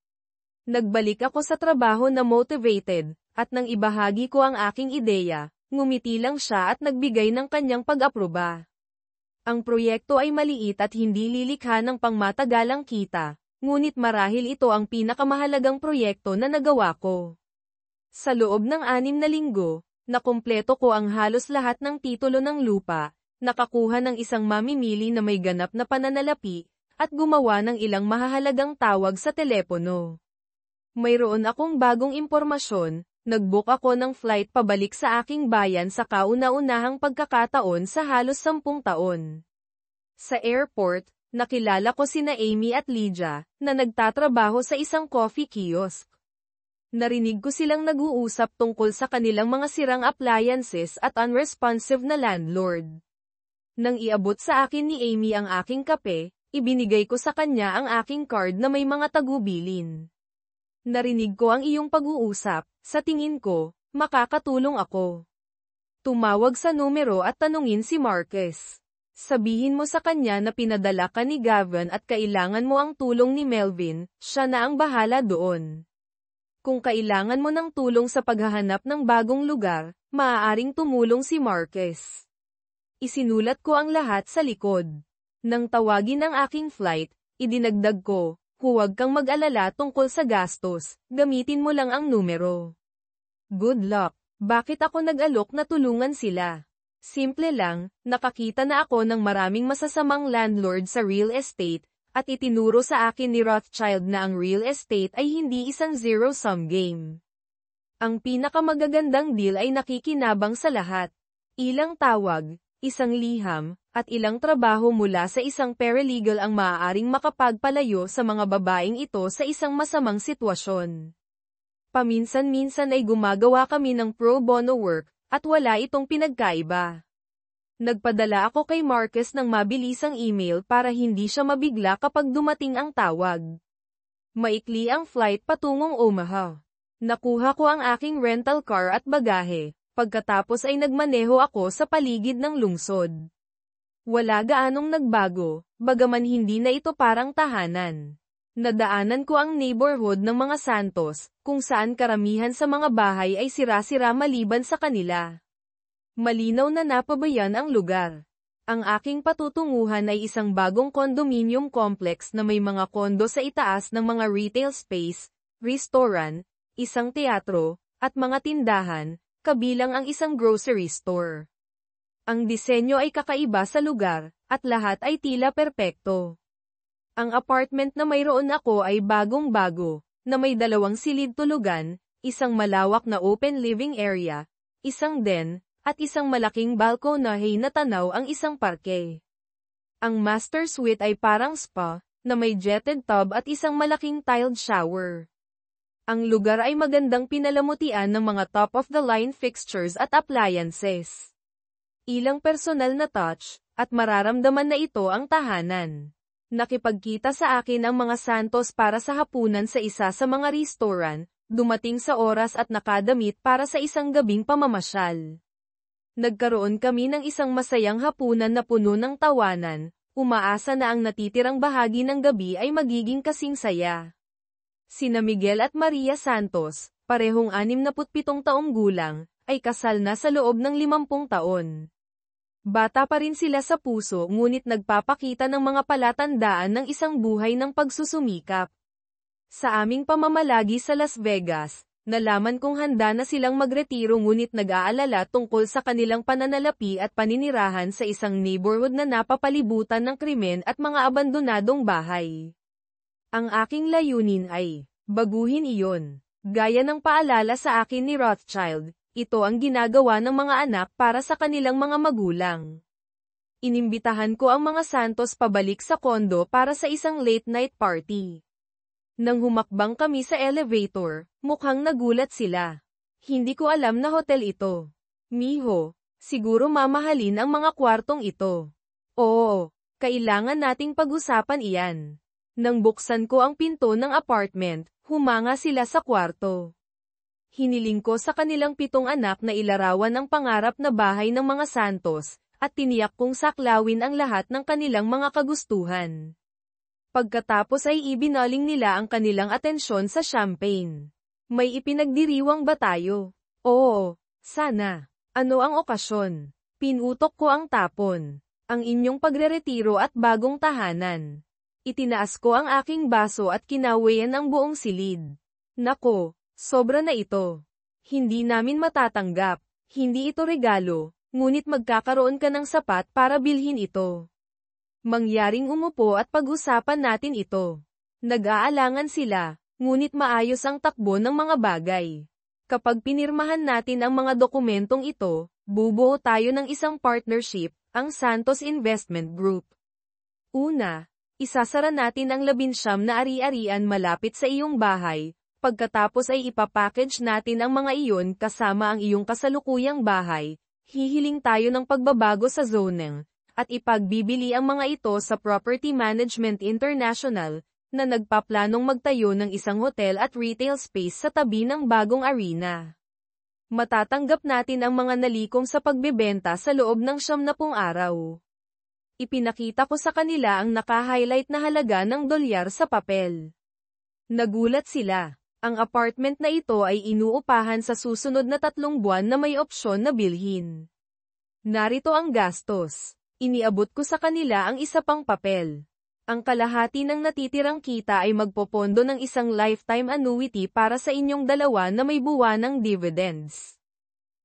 A: Nagbalik ako sa trabaho na motivated, at nang ibahagi ko ang aking ideya, ngumiti lang siya at nagbigay ng kanyang pag-aproba. Ang proyekto ay maliit at hindi lilikha ng pangmatagalang kita, ngunit marahil ito ang pinakamahalagang proyekto na nagawa ko. Sa loob ng 6 na linggo, nakumpleto ko ang halos lahat ng titulo ng lupa, nakakuha ng isang mamimili na may ganap na pananalapi, at gumawa ng ilang mahahalagang tawag sa telepono. Mayroon akong bagong impormasyon, nag-book ako ng flight pabalik sa aking bayan sa kauna-unahang pagkakataon sa halos 10 taon. Sa airport, nakilala ko sina Amy at Lydia, na nagtatrabaho sa isang coffee kiosk. Narinig ko silang nag-uusap tungkol sa kanilang mga sirang appliances at unresponsive na landlord. Nang iabot sa akin ni Amy ang aking kape, ibinigay ko sa kanya ang aking card na may mga tagubilin. Narinig ko ang iyong pag-uusap, sa tingin ko, makakatulong ako. Tumawag sa numero at tanungin si Marcus. Sabihin mo sa kanya na pinadala ka ni Gavin at kailangan mo ang tulong ni Melvin, siya na ang bahala doon. Kung kailangan mo ng tulong sa paghahanap ng bagong lugar, maaaring tumulong si Marcus. Isinulat ko ang lahat sa likod. Nang tawagin ang aking flight, idinagdag ko, huwag kang mag-alala tungkol sa gastos, gamitin mo lang ang numero. Good luck. Bakit ako nag-alok na tulungan sila? Simple lang, nakakita na ako ng maraming masasamang landlord sa real estate, at itinuro sa akin ni Rothschild na ang real estate ay hindi isang zero-sum game. Ang pinakamagagandang deal ay nakikinabang sa lahat. Ilang tawag, isang liham, at ilang trabaho mula sa isang paralegal ang maaaring makapagpalayo sa mga babaeng ito sa isang masamang sitwasyon. Paminsan-minsan ay gumagawa kami ng pro bono work, at wala itong pinagkaiba. Nagpadala ako kay Marcus ng mabilisang email para hindi siya mabigla kapag dumating ang tawag. Maikli ang flight patungong Omaha. Nakuha ko ang aking rental car at bagahe, pagkatapos ay nagmaneho ako sa paligid ng lungsod. Wala gaanong nagbago, bagaman hindi na ito parang tahanan. Nadaanan ko ang neighborhood ng mga Santos, kung saan karamihan sa mga bahay ay sira-sira maliban sa kanila. Malinaw na napabayan ang lugar. Ang aking patutunguhan ay isang bagong condominium complex na may mga kondo sa itaas ng mga retail space, restaurant, isang teatro, at mga tindahan, kabilang ang isang grocery store. Ang disenyo ay kakaiba sa lugar, at lahat ay tila perpekto. Ang apartment na mayroon ako ay bagong-bago, na may 2 silid tulugan, isang malawak na open living area, isang den, at isang malaking balkonahe na tanaw ang isang parke. Ang master suite ay parang spa, na may jetted tub at isang malaking tiled shower. Ang lugar ay magandang pinalamutian ng mga top-of-the-line fixtures at appliances. Ilang personal na touch, at mararamdaman na ito ang tahanan. Nakipagkita sa akin ang mga Santos para sa hapunan sa isa sa mga restaurant, dumating sa oras at nakadamit para sa isang gabing pamamasyal. Nagkaroon kami ng isang masayang hapunan na puno ng tawanan, umaasa na ang natitirang bahagi ng gabi ay magiging kasing saya. Sina Miguel at Maria Santos, parehong 67 taong gulang, ay kasal na sa loob ng 50 taon. Bata pa rin sila sa puso ngunit nagpapakita ng mga palatandaan ng isang buhay ng pagsusumikap. Sa aming pamamalagi sa Las Vegas, nalaman kong handa na silang magretiro ngunit nag-aalala tungkol sa kanilang pananalapi at paninirahan sa isang neighborhood na napapalibutan ng krimen at mga abandonadong bahay. Ang aking layunin ay, baguhin iyon. Gaya ng paalala sa akin ni Rothschild, ito ang ginagawa ng mga anak para sa kanilang mga magulang. Inimbitahan ko ang mga Santos pabalik sa kondo para sa isang late-night party. Nang humakbang kami sa elevator, mukhang nagulat sila. Hindi ko alam na hotel ito. Miho, siguro mamahalin ang mga kwartong ito. Oo, kailangan nating pag-usapan iyan. Nang buksan ko ang pinto ng apartment, humanga sila sa kwarto. Hiniling ko sa kanilang 7 anak na ilarawan ang pangarap na bahay ng mga Santos, at tiniyak kong saklawin ang lahat ng kanilang mga kagustuhan. Pagkatapos ay ibinaling nila ang kanilang atensyon sa champagne. May ipinagdiriwang ba tayo? Oo, sana. Ano ang okasyon? Pinutok ko ang tapon. Ang inyong pagreretiro at bagong tahanan. Itinaas ko ang aking baso at kinawayan ang buong silid. Nako, sobra na ito. Hindi namin matatanggap. Hindi ito regalo, ngunit magkakaroon ka ng sapat para bilhin ito. Mangyaring umupo at pag-usapan natin ito. Nag-aalangan sila, ngunit maayos ang takbo ng mga bagay. Kapag pinirmahan natin ang mga dokumentong ito, bubuo tayo ng isang partnership, ang Santos Investment Group. Una, isasara natin ang 19 na ari-arian malapit sa iyong bahay, pagkatapos ay ipapackage natin ang mga iyon kasama ang iyong kasalukuyang bahay, hihiling tayo ng pagbabago sa zoning, at ipagbibili ang mga ito sa Property Management International, na nagpaplanong magtayo ng isang hotel at retail space sa tabi ng bagong arena. Matatanggap natin ang mga nalikom sa pagbebenta sa loob ng 90 araw. Ipinakita ko sa kanila ang naka-highlight na halaga ng dolyar sa papel. Nagulat sila. Ang apartment na ito ay inuupahan sa susunod na 3 buwan na may opsyon na bilhin. Narito ang gastos. Iniabot ko sa kanila ang isa pang papel. Ang kalahati ng natitirang kita ay magpopondo ng isang lifetime annuity para sa inyong dalawa na may buwanang dividends.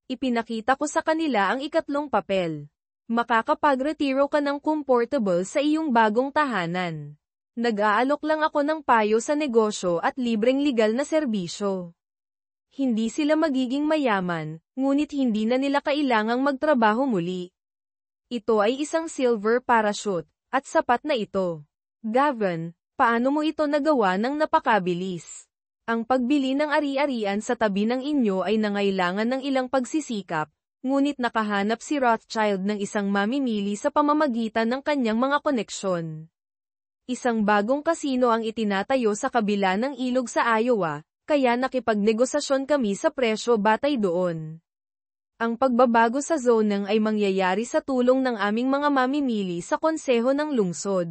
A: Ipinakita ko sa kanila ang 2 papel. Makakapag-retiro ka ng comfortable sa iyong bagong tahanan. Nag-aalok lang ako ng payo sa negosyo at libreng legal na serbisyo. Hindi sila magiging mayaman, ngunit hindi na nila kailangang magtrabaho muli. Ito ay isang silver parachute, at sapat na ito. Gavin, paano mo ito nagawa ng napakabilis? Ang pagbili ng ari-arian sa tabi ng inyo ay nangailangan ng ilang pagsisikap, ngunit nakahanap si Rothschild ng isang mamimili sa pamamagitan ng kanyang mga koneksyon. Isang bagong kasino ang itinatayo sa kabila ng ilog sa Iowa, kaya nakipagnegosasyon kami sa presyo batay doon. Ang pagbabago sa zonang ay mangyayari sa tulong ng aming mga mamimili sa konseho ng lungsod.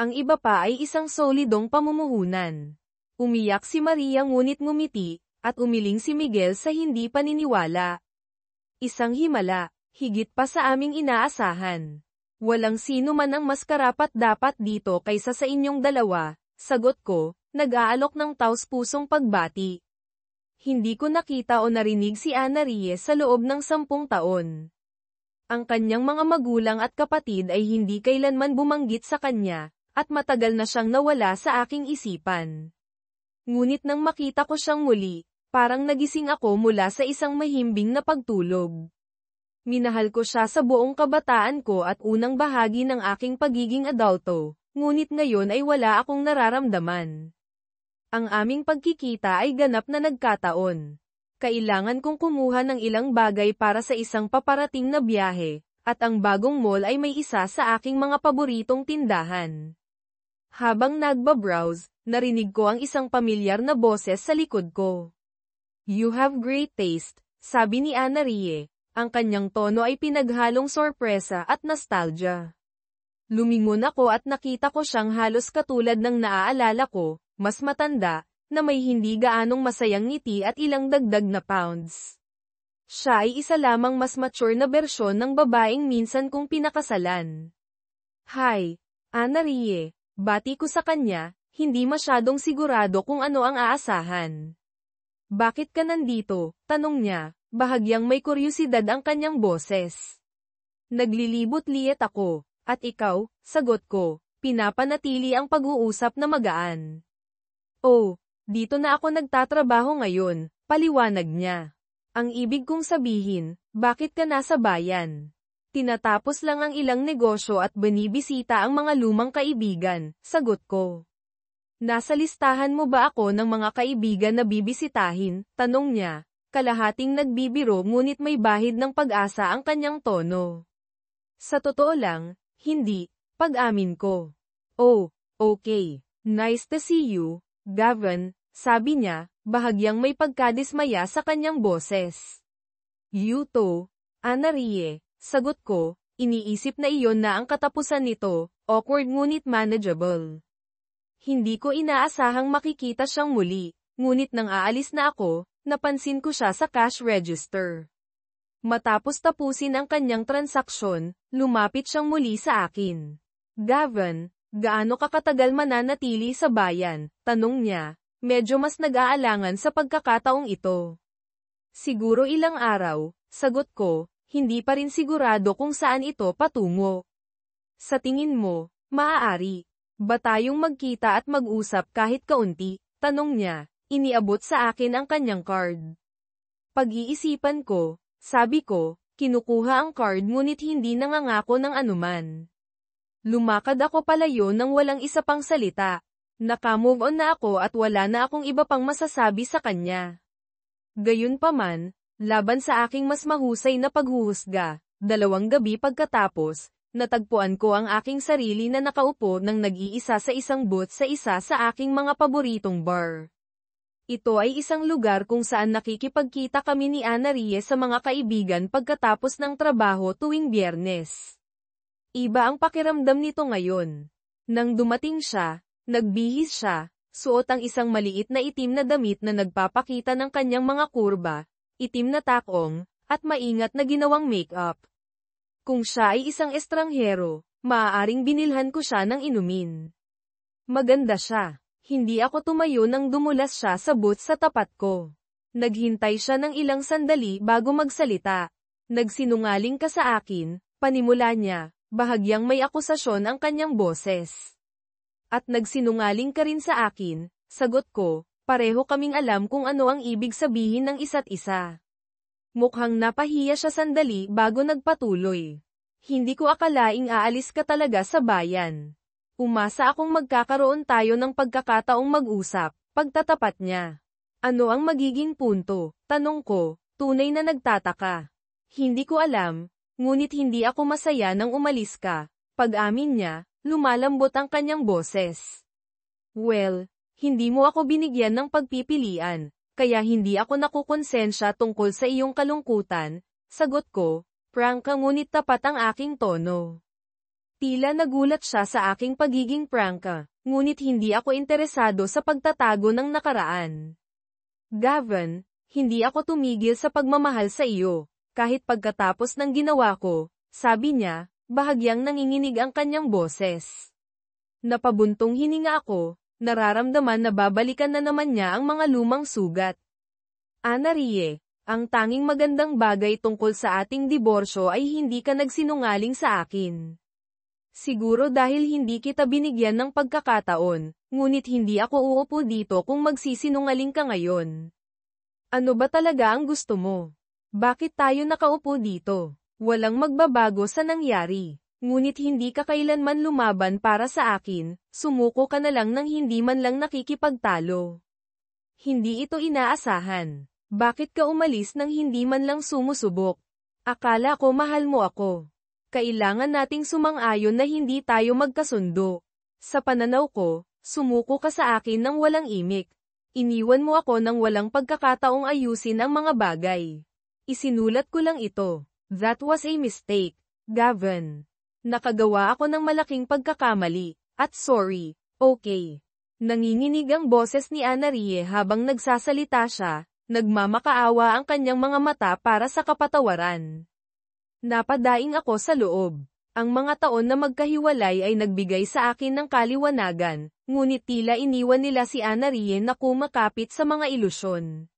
A: Ang iba pa ay isang solidong pamumuhunan. Umiyak si Maria ngunit ngumiti, at umiling si Miguel sa hindi paniniwala. Isang himala, higit pa sa aming inaasahan. Walang sino man ang mas karapat-dapat dito kaysa sa inyong dalawa, sagot ko, nag-aalok ng taos-pusong pagbati. Hindi ko nakita o narinig si Ana Reyes sa loob ng 10 taon. Ang kanyang mga magulang at kapatid ay hindi kailanman bumanggit sa kanya, at matagal na siyang nawala sa aking isipan. Ngunit nang makita ko siyang muli, parang nagising ako mula sa isang mahimbing na pagtulog. Minahal ko siya sa buong kabataan ko at unang bahagi ng aking pagiging adulto, ngunit ngayon ay wala akong nararamdaman. Ang aming pagkikita ay ganap na nagkataon. Kailangan kong kumuha ng ilang bagay para sa isang paparating na biyahe, At ang bagong mall ay may isa sa aking mga paboritong tindahan. Habang nagbabrowse, narinig ko ang isang pamilyar na boses sa likod ko. You have great taste, sabi ni Ana Rie. Ang kanyang tono ay pinaghalong sorpresa at nostalgia. Lumingon ako at nakita ko siyang halos katulad ng naaalala ko, mas matanda, na may hindi gaanong masayang ngiti at ilang dagdag na pounds. Siya ay isa lamang mas mature na bersyon ng babaeng minsan kong pinakasalan. Hi, Ana Rie, bati ko sa kanya, hindi masyadong sigurado kung ano ang aasahan. Bakit ka nandito? Tanong niya, bahagyang may kuryusidad ang kanyang boses. Naglilibot-liit ako, at ikaw, sagot ko, pinapanatili ang pag-uusap na magaan. Oh, dito na ako nagtatrabaho ngayon, paliwanag niya. Ang ibig kong sabihin, bakit ka nasa bayan? Tinatapos lang ang ilang negosyo at binibisita ang mga lumang kaibigan, sagot ko. Nasa listahan mo ba ako ng mga kaibigan na bibisitahin? Tanong niya, kalahating nagbibiro ngunit may bahid ng pag-asa ang kanyang tono. Sa totoo lang, hindi, pag-amin ko. Oh, okay. Nice to see you, Gavin, sabi niya, bahagyang may pagkadismaya sa kanyang boses. You too, Ana Rie, sagot ko, iniisip na iyon na ang katapusan nito, awkward ngunit manageable. Hindi ko inaasahang makikita siyang muli, ngunit nang aalis na ako, napansin ko siya sa cash register. Matapos tapusin ang kanyang transaksyon, lumapit siyang muli sa akin. Gavin, gaano ka katagal mananatili sa bayan? Tanong niya. Medyo mas nag-aalangan sa pagkakataong ito. Siguro ilang araw, sagot ko, hindi pa rin sigurado kung saan ito patungo. Sa tingin mo, maaari ba tayong magkita at mag-usap kahit kaunti? Tanong niya, iniabot sa akin ang kanyang card. Pag-iisipan ko, sabi ko, kinukuha ang card ngunit hindi nangangako ng anuman. Lumakad ako palayo nang walang isa pang salita. Naka-move on na ako at wala na akong iba pang masasabi sa kanya. Gayunpaman, laban sa aking mas mahusay na paghuhusga, 2 gabi pagkatapos, natagpuan ko ang aking sarili na nakaupo ng nag-iisa sa isang booth sa isa sa aking mga paboritong bar. Ito ay isang lugar kung saan nakikipagkita kami ni Ana Rie sa mga kaibigan pagkatapos ng trabaho tuwing Biyernes. Iba ang pakiramdam nito ngayon. Nang dumating siya, nagbihis siya, suot ang isang maliit na itim na damit na nagpapakita ng kanyang mga kurba, itim na takong, at maingat na ginawang make-up. Kung siya ay isang estranghero, maaaring binilhan ko siya ng inumin. Maganda siya. Hindi ako tumayo nang dumulas siya sa booth sa tapat ko. Naghintay siya ng ilang sandali bago magsalita. Nagsinungaling ka sa akin, panimula niya, bahagyang may akusasyon ang kanyang boses. At nagsinungaling ka rin sa akin, sagot ko, pareho kaming alam kung ano ang ibig sabihin ng isa't isa. Mukhang napahiya siya sandali bago nagpatuloy. Hindi ko akalaing aalis ka talaga sa bayan. Umasa akong magkakaroon tayo ng pagkakataong mag-usap, pagtatapat niya. Ano ang magiging punto? Tanong ko, tunay na nagtataka. Hindi ko alam, ngunit hindi ako masaya nang umalis ka. Pag-amin niya, lumalambot ang kanyang boses. Well, hindi mo ako binigyan ng pagpipilian, kaya hindi ako nakukonsensya tungkol sa iyong kalungkutan, sagot ko, prangka ngunit tapat ang aking tono. Tila nagulat siya sa aking pagiging prangka, ngunit hindi ako interesado sa pagtatago ng nakaraan. Gavin, hindi ako tumigil sa pagmamahal sa iyo, kahit pagkatapos ng ginawa ko, sabi niya, bahagyang nanginginig ang kanyang boses. Napabuntong hininga ako, nararamdaman na babalikan na naman niya ang mga lumang sugat. Ana Rie, ang tanging magandang bagay tungkol sa ating diborsyo ay hindi ka nagsinungaling sa akin. Siguro dahil hindi kita binigyan ng pagkakataon, ngunit hindi ako uupo dito kung magsisinungaling ka ngayon. Ano ba talaga ang gusto mo? Bakit tayo nakaupo dito? Walang magbabago sa nangyari. Ngunit hindi ka kailanman lumaban para sa akin, sumuko ka na lang nang hindi man lang nakikipagtalo. Hindi ito inaasahan. Bakit ka umalis nang hindi man lang sumusubok? Akala ko mahal mo ako. Kailangan nating sumang-ayon na hindi tayo magkasundo. Sa pananaw ko, sumuko ka sa akin ng walang imik. Iniwan mo ako ng walang pagkakataong ayusin ang mga bagay. Isinulat ko lang ito. That was a mistake, Gavin. Nakagawa ako ng malaking pagkakamali, at sorry, okay. Nanginginig ang boses ni Anarie habang nagsasalita siya, nagmamakaawa ang kanyang mga mata para sa kapatawaran. Napadaing ako sa loob. Ang mga taon na magkahiwalay ay nagbigay sa akin ng kaliwanagan, ngunit tila iniwan nila si Anarie na kumakapit sa mga ilusyon.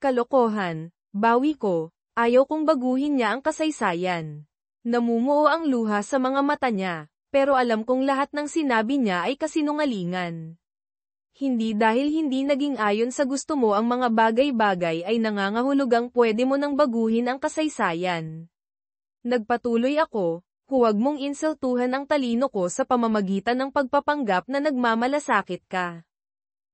A: Kalokohan, bawi ko, ayaw kong baguhin niya ang kasaysayan. Namumuo ang luha sa mga mata niya, pero alam kong lahat ng sinabi niya ay kasinungalingan. Hindi dahil hindi naging ayon sa gusto mo ang mga bagay-bagay ay nangangahulugang pwede mo nang baguhin ang kasaysayan. Nagpatuloy ako, huwag mong insultuhan ang talino ko sa pamamagitan ng pagpapanggap na nagmamalasakit ka.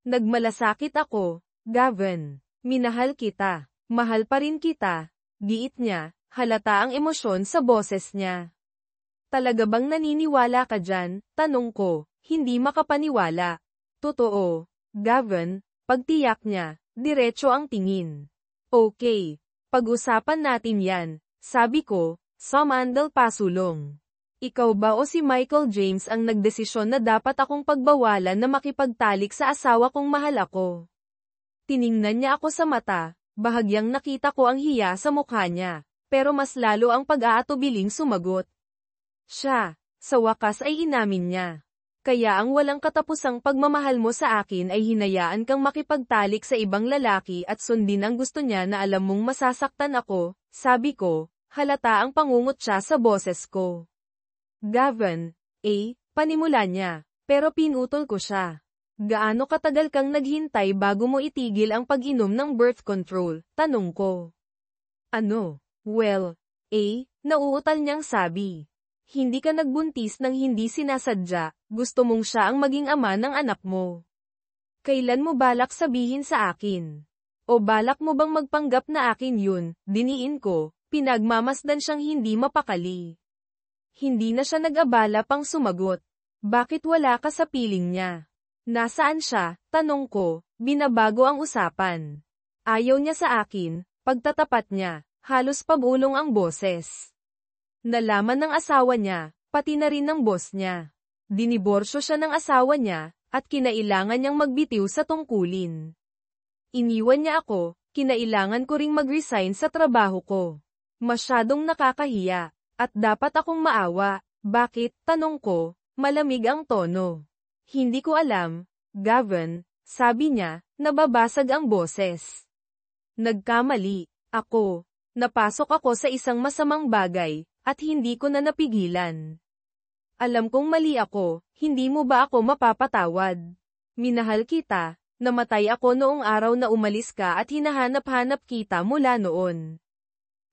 A: Nagmalasakit ako, Gavin. Minahal kita. Mahal pa rin kita. Giit niya, halata ang emosyon sa boses niya. Talaga bang naniniwala ka dyan? Tanong ko, hindi makapaniwala. Totoo, Gavin, pagtiyak niya, diretso ang tingin. Okay, pag-usapan natin yan, sabi ko, Samandal pasulong. Ikaw ba o si Michael James ang nagdesisyon na dapat akong pagbawalan na makipagtalik sa asawa kong mahal ako? Tiningnan niya ako sa mata, bahagyang nakita ko ang hiya sa mukha niya, pero mas lalo ang pag-aatubiling sumagot. Siya, sa wakas ay inamin niya. Kaya ang walang katapusang pagmamahal mo sa akin ay hinayaan kang makipagtalik sa ibang lalaki at sundin ang gusto niya na alam mong masasaktan ako, sabi ko. Halata ang pangungot siya sa boses ko. Gavin, panimula niya, pero pinutol ko siya. Gaano katagal kang naghintay bago mo itigil ang pag-inom ng birth control? Tanong ko. Ano? Well, nauutal niyang sabi. Hindi ka nagbuntis nang hindi sinasadya, gusto mong siya ang maging ama ng anak mo. Kailan mo balak sabihin sa akin? O balak mo bang magpanggap na akin yun? Diniin ko. Pinagmamasdan siyang hindi mapakali. Hindi na siya nag-abala pang sumagot. Bakit wala ka sa piling niya? Nasaan siya? Tanong ko, binabago ang usapan. Ayaw niya sa akin, pagtatapat niya, halos pabulong ang boses. Nalaman ng asawa niya, pati na rin ng boss niya. Diniborsyo siya ng asawa niya, at kinailangan niyang magbitiw sa tungkulin. Iniwan niya ako, kinailangan ko ring mag-resign sa trabaho ko. Masyadong nakakahiya, at dapat akong maawa. Bakit? Tanong ko, malamig ang tono. Hindi ko alam, Gavin, sabi niya, nababasag ang boses. Nagkamali, ako. Napasok ako sa isang masamang bagay, at hindi ko na napigilan. Alam kong mali ako, hindi mo ba ako mapapatawad? Minahal kita, namatay ako noong araw na umalis ka at hinahanap-hanap kita mula noon.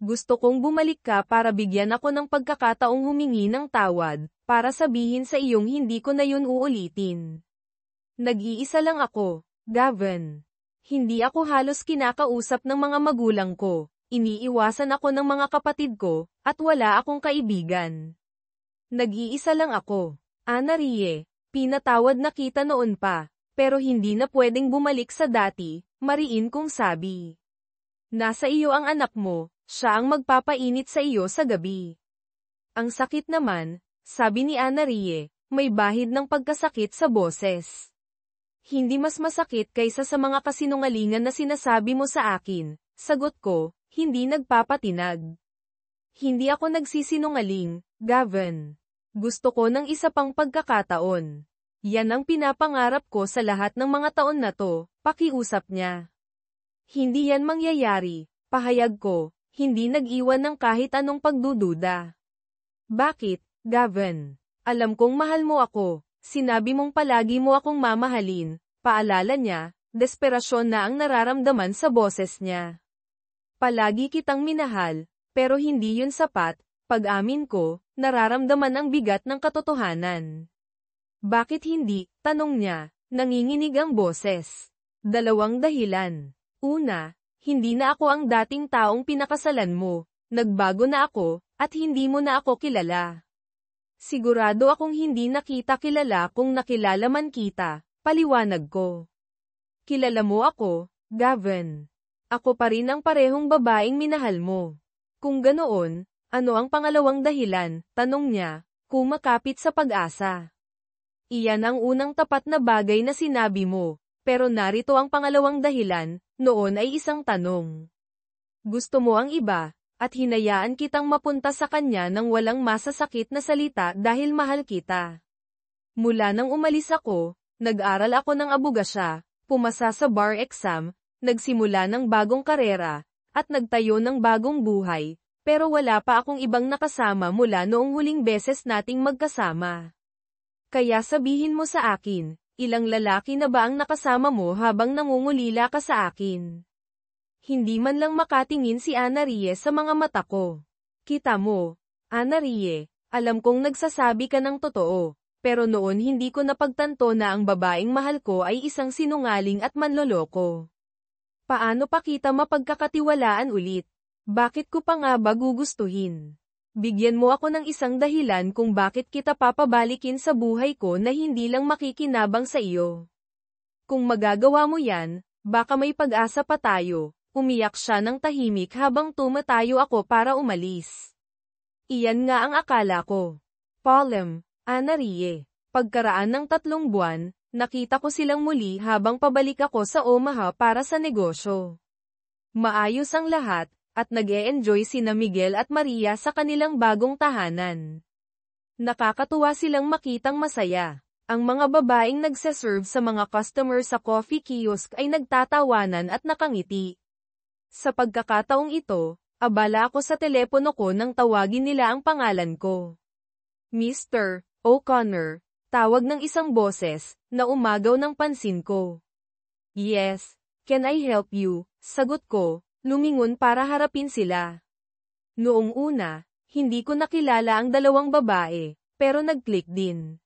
A: Gusto kong bumalik ka para bigyan ako ng pagkakataong humingi ng tawad, para sabihin sa iyong hindi ko na yun uulitin. Nag-iisa lang ako, Gavin. Hindi ako halos kinakausap ng mga magulang ko, iniiwasan ako ng mga kapatid ko, at wala akong kaibigan. Nag-iisa lang ako. Anarie, pinatawad na kita noon pa, pero hindi na pwedeng bumalik sa dati, mariin kong sabi. Nasa iyo ang anak mo. Siya ang magpapainit sa iyo sa gabi. Ang sakit naman, sabi ni Anarie, may bahid ng pagkasakit sa boses. Hindi mas masakit kaysa sa mga kasinungalingan na sinasabi mo sa akin, sagot ko, hindi nagpapatinag. Hindi ako nagsisinungaling, Gavin. Gusto ko ng isa pang pagkakataon. Yan ang pinapangarap ko sa lahat ng mga taon na to, pakiusap niya. Hindi yan mangyayari, pahayag ko. Hindi nag-iwan ng kahit anong pagdududa. Bakit, Gavin? Alam kong mahal mo ako, sinabi mong palagi mo akong mamahalin, paalala niya, desperasyon na ang nararamdaman sa boses niya. Palagi kitang minahal, pero hindi yun sapat, pag-amin ko, nararamdaman ang bigat ng katotohanan. Bakit hindi? Tanong niya, nanginginig ang boses. Dalawang dahilan. Una, hindi na ako ang dating taong pinakasalan mo, Nagbago na ako, at hindi mo na ako kilala. Sigurado akong hindi na kita kilala kung nakilala man kita, paliwanag ko. Kilala mo ako, Gavin. Ako pa rin ang parehong babaeng minahal mo. Kung ganoon, ano ang pangalawang dahilan, tanong niya, kumakapit sa pag-asa. Iyan ang unang tapat na bagay na sinabi mo, pero narito ang pangalawang dahilan, noon ay isang tanong. Gusto mo ang iba, at hinayaan kitang mapunta sa kanya nang walang masasakit na salita dahil mahal kita. Mula nang umalis ako, nag-aral ako ng abogasya, pumasa sa bar exam, nagsimula ng bagong karera, at nagtayo ng bagong buhay, pero wala pa akong ibang nakasama mula noong huling beses nating magkasama. Kaya sabihin mo sa akin, ilang lalaki na ba ang nakasama mo habang nangungulila ka sa akin? Hindi man lang makatingin si Ana Rie sa mga mata ko. Kita mo, Ana Rie, alam kong nagsasabi ka ng totoo, pero noon hindi ko napagtanto na ang babaeng mahal ko ay isang sinungaling at manloloko. Paano pa kita mapagkakatiwalaan ulit? Bakit ko pa nga ba gugustuhin? Bigyan mo ako ng isang dahilan kung bakit kita papabalikin sa buhay ko na hindi lang makikinabang sa iyo. Kung magagawa mo yan, baka may pag-asa pa tayo. Umiyak siya ng tahimik habang tumatayo ako para umalis. Iyan nga ang akala ko. Palem, Ana Rie. Pagkaraan ng 3 buwan, nakita ko silang muli habang pabalik ako sa Omaha para sa negosyo. Maayos ang lahat, at nag-e-enjoy sina Miguel at Maria sa kanilang bagong tahanan. Nakakatuwa silang makitang masaya. Ang mga babaeng nagse-serve sa mga customer sa coffee kiosk ay nagtatawanan at nakangiti. Sa pagkakataong ito, abala ako sa telepono ko nang tawagin nila ang pangalan ko. Mr. O'Connor, tawag ng isang boses, na umagaw ng pansin ko. Yes, can I help you? Sagot ko, lumingon para harapin sila. Noong una, hindi ko nakilala ang dalawang babae, pero nag-click din.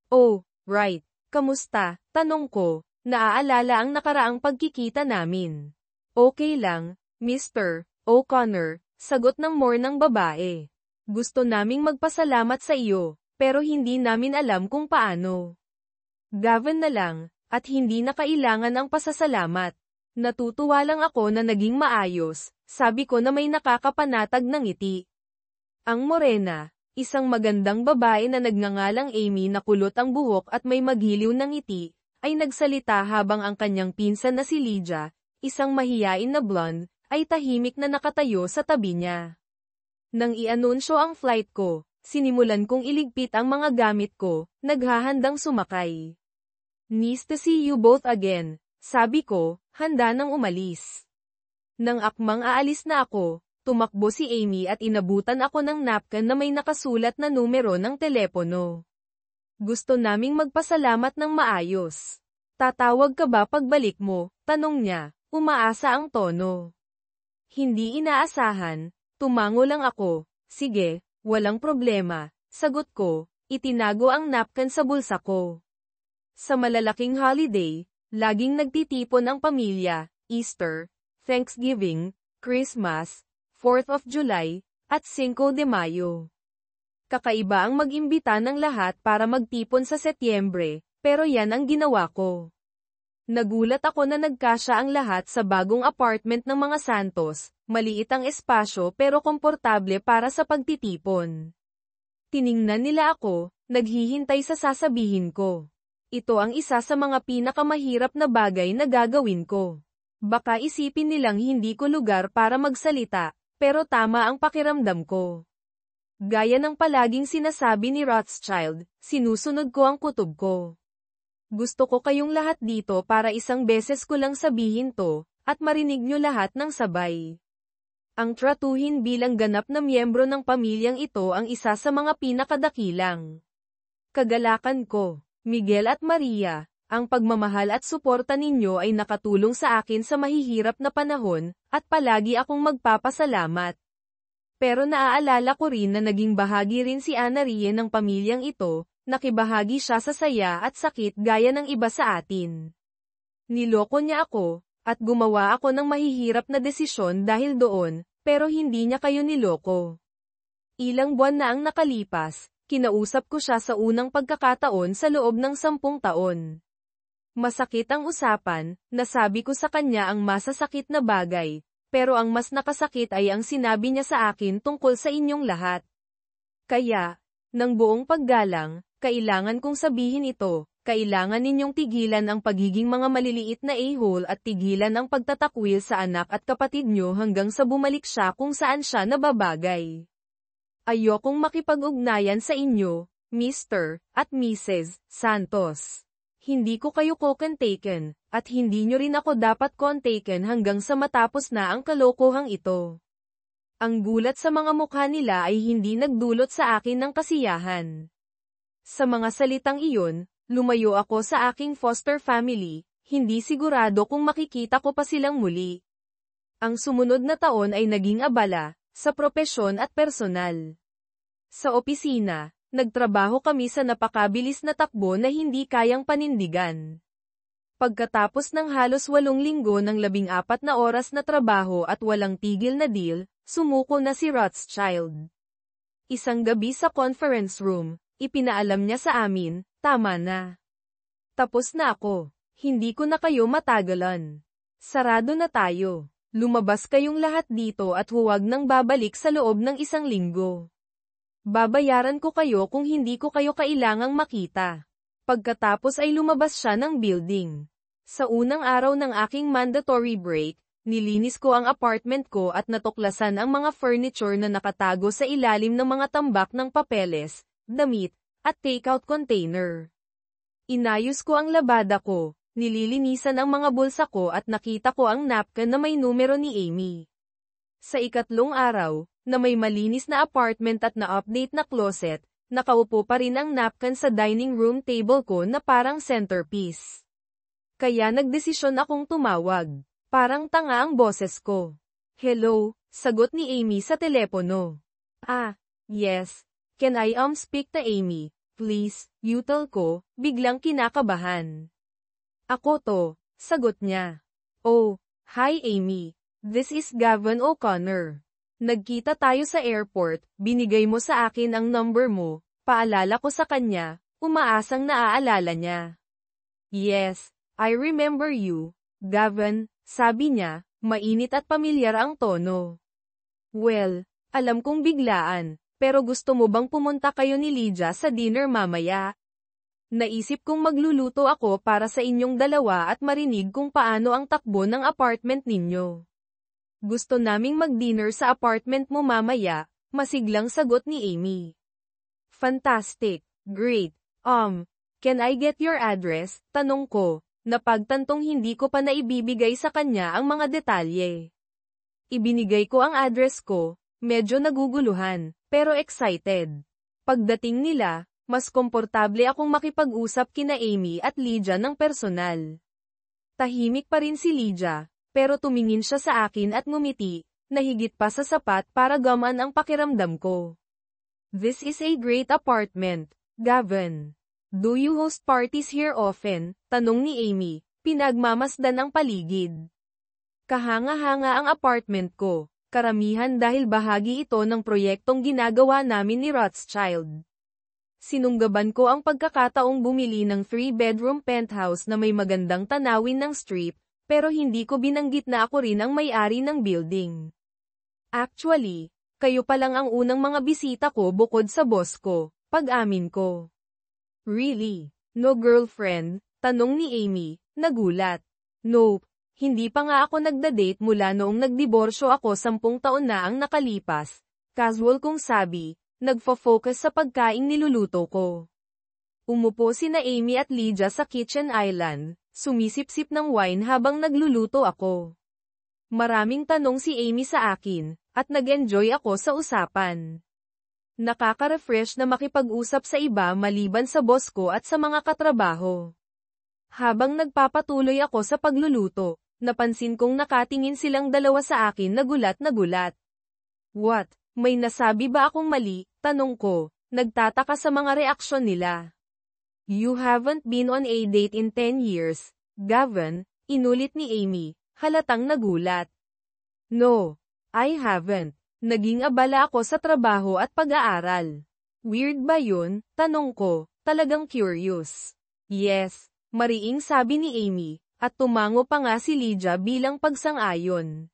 A: Oh, right, kamusta? Tanong ko, naaalala ang nakaraang pagkikita namin. Okay lang, Mr. O'Connor, sagot ng mornang babae. Gusto naming magpasalamat sa iyo, pero hindi namin alam kung paano. Gavin na lang, at hindi na kailangan ang pasasalamat. Natutuwa lang ako na naging maayos, sabi ko na may nakakapanatag ng ngiti. Ang morena, isang magandang babae na nagngangalang Amy na kulot ang buhok at may maghiliw na ngiti, ay nagsalita habang ang kanyang pinsan na si Lydia, isang mahiyain na blonde, ay tahimik na nakatayo sa tabi niya. Nang i-anunsyo ang flight ko, sinimulan kong iligpit ang mga gamit ko, naghahandang sumakay. Nice to see you both again, sabi ko, handa nang umalis. Nang akmang aalis na ako, tumakbo si Amy at inabutan ako ng napkin na may nakasulat na numero ng telepono. Gusto naming magpasalamat ng maayos. Tatawag ka ba pagbalik mo? Tanong niya. Umaasa ang tono. Hindi inaasahan, tumango lang ako. Sige, walang problema, sagot ko, itinago ang napkin sa bulsa ko. Sa malalaking holiday, laging nagtitipon ang pamilya, Easter, Thanksgiving, Christmas, 4th of July, at 5 de Mayo. Kakaiba ang mag-imbita ng lahat para magtipon sa Setyembre, pero yan ang ginawa ko. Nagulat ako na nagkasya ang lahat sa bagong apartment ng mga Santos, maliit ang espasyo pero komportable para sa pagtitipon. Tiningnan nila ako, naghihintay sa sasabihin ko. Ito ang isa sa mga pinakamahirap na bagay na gagawin ko. Baka isipin nilang hindi ko lugar para magsalita, pero tama ang pakiramdam ko. Gaya ng palaging sinasabi ni Rothschild, sinusunod ko ang kutob ko. Gusto ko kayong lahat dito para isang beses ko lang sabihin to, at marinig nyo lahat ng sabay. Ang tratuhin bilang ganap na miyembro ng pamilyang ito ang isa sa mga pinakadakilang kagalakan ko. Miguel at Maria, ang pagmamahal at suporta ninyo ay nakatulong sa akin sa mahihirap na panahon, at palagi akong magpapasalamat. Pero naaalala ko rin na naging bahagi rin si Ana Rie ng pamilyang ito, nakibahagi siya sa saya at sakit gaya ng iba sa atin. Niloko niya ako, at gumawa ako ng mahihirap na desisyon dahil doon, pero hindi niya kayo niloko. Ilang buwan na ang nakalipas, kinausap ko siya sa unang pagkakataon sa loob ng 10 taon. Masakit ang usapan, nasabi ko sa kanya ang masasakit na bagay, pero ang mas nakasakit ay ang sinabi niya sa akin tungkol sa inyong lahat. Kaya, ng buong paggalang, kailangan kong sabihin ito, kailangan ninyong tigilan ang pagiging mga maliliit na a-hole at tigilan ang pagtatakwil sa anak at kapatid nyo hanggang sa bumalik siya kung saan siya nababagay. Ayokong makipag-ugnayan sa inyo, Mr. at Mrs. Santos. Hindi ko kayo contaken, at hindi nyo rin ako dapat contaken hanggang sa matapos na ang kalokohang ito. Ang gulat sa mga mukha nila ay hindi nagdulot sa akin ng kasiyahan. Sa mga salitang iyon, lumayo ako sa aking foster family, hindi sigurado kung makikita ko pa silang muli. Ang sumunod na taon ay naging abala, sa propesyon at personal. Sa opisina, nagtrabaho kami sa napakabilis na takbo na hindi kayang panindigan. Pagkatapos ng halos 8 linggo ng 14 na oras na trabaho at walang tigil na deal, sumuko na si Rothschild. Isang gabi sa conference room, ipinaalam niya sa amin, tama na. Tapos na ako. Hindi ko na kayo matagalan. Sarado na tayo. Lumabas kayong lahat dito at huwag nang babalik sa loob ng 1 linggo. Babayaran ko kayo kung hindi ko kayo kailangang makita. Pagkatapos ay lumabas siya ng building. Sa unang araw ng aking mandatory break, nilinis ko ang apartment ko at natuklasan ang mga furniture na nakatago sa ilalim ng mga tambak ng papeles, damit, at takeout container. Inayos ko ang labada ko, nililinisan ang mga bulsa ko at nakita ko ang napkin na may numero ni Amy. Sa ikatlong araw, na may malinis na apartment at na-update na closet, nakaupo pa rin ang napkin sa dining room table ko na parang centerpiece. Kaya nagdesisyon akong tumawag. Parang tanga ang boses ko. Hello, sagot ni Amy sa telepono. Ah, yes. Can I speak to Amy, please, yutal ko, biglang kinakabahan. Ako to, sagot niya. Oh, hi Amy. This is Gavin O'Connor. Nagkita tayo sa airport, binigay mo sa akin ang number mo, paalala ko sa kanya, umaasang naaalala niya. Yes, I remember you, Gavin, sabi niya, mainit at pamilyar ang tono. Well, alam kong biglaan, pero gusto mo bang pumunta kayo ni Lydia sa dinner mamaya? Naisip kong magluluto ako para sa inyong dalawa at marinig kung paano ang takbo ng apartment ninyo. Gusto naming mag-dinner sa apartment mo mamaya, masiglang sagot ni Amy. Fantastic, great, can I get your address? Tanong ko, napagtantong hindi ko pa naibibigay sa kanya ang mga detalye. Ibinigay ko ang address ko, medyo naguguluhan, pero excited. Pagdating nila, mas komportable akong makipag-usap kina Amy at Lydia ng personal. Tahimik pa rin si Lydia, pero tumingin siya sa akin at ngumiti, na higit pa sa sapat para gamaan ang pakiramdam ko. This is a great apartment, Gavin. Do you host parties here often? Tanong ni Amy, pinagmamasdan ang paligid. Kahanga-hanga ang apartment ko, karamihan dahil bahagi ito ng proyektong ginagawa namin ni Rothschild. Sinunggaban ko ang pagkakataong bumili ng 3-bedroom penthouse na may magandang tanawin ng strip, pero hindi ko binanggit na ako rin ang may-ari ng building. Actually, kayo pa lang ang unang mga bisita ko bukod sa boss ko, pag-amin ko. Really? No girlfriend? Tanong ni Amy, nagulat. Nope, hindi pa nga ako nagda-date mula noong nagdiborsyo ako 10 taon na ang nakalipas. Casual kong sabi, nagfo-focus sa pagkaing niluluto ko. Umupo sina Amy at Lydia sa kitchen island, sumisip-sip ng wine habang nagluluto ako. Maraming tanong si Amy sa akin, at nag-enjoy ako sa usapan. Nakaka-refresh na makipag-usap sa iba maliban sa boss ko at sa mga katrabaho. Habang nagpapatuloy ako sa pagluluto, napansin kong nakatingin silang dalawa sa akin na gulat na gulat. What? May nasabi ba akong mali? Tanong ko, nagtataka sa mga reaksyon nila. You haven't been on a date in 10 years, Gavin, inulit ni Amy, halatang nagulat. No, I haven't. Naging abala ako sa trabaho at pag-aaral. Weird ba yun? Tanong ko, talagang curious. Yes, mariing sabi ni Amy, at tumango pa nga si Lydia bilang pagsang-ayon.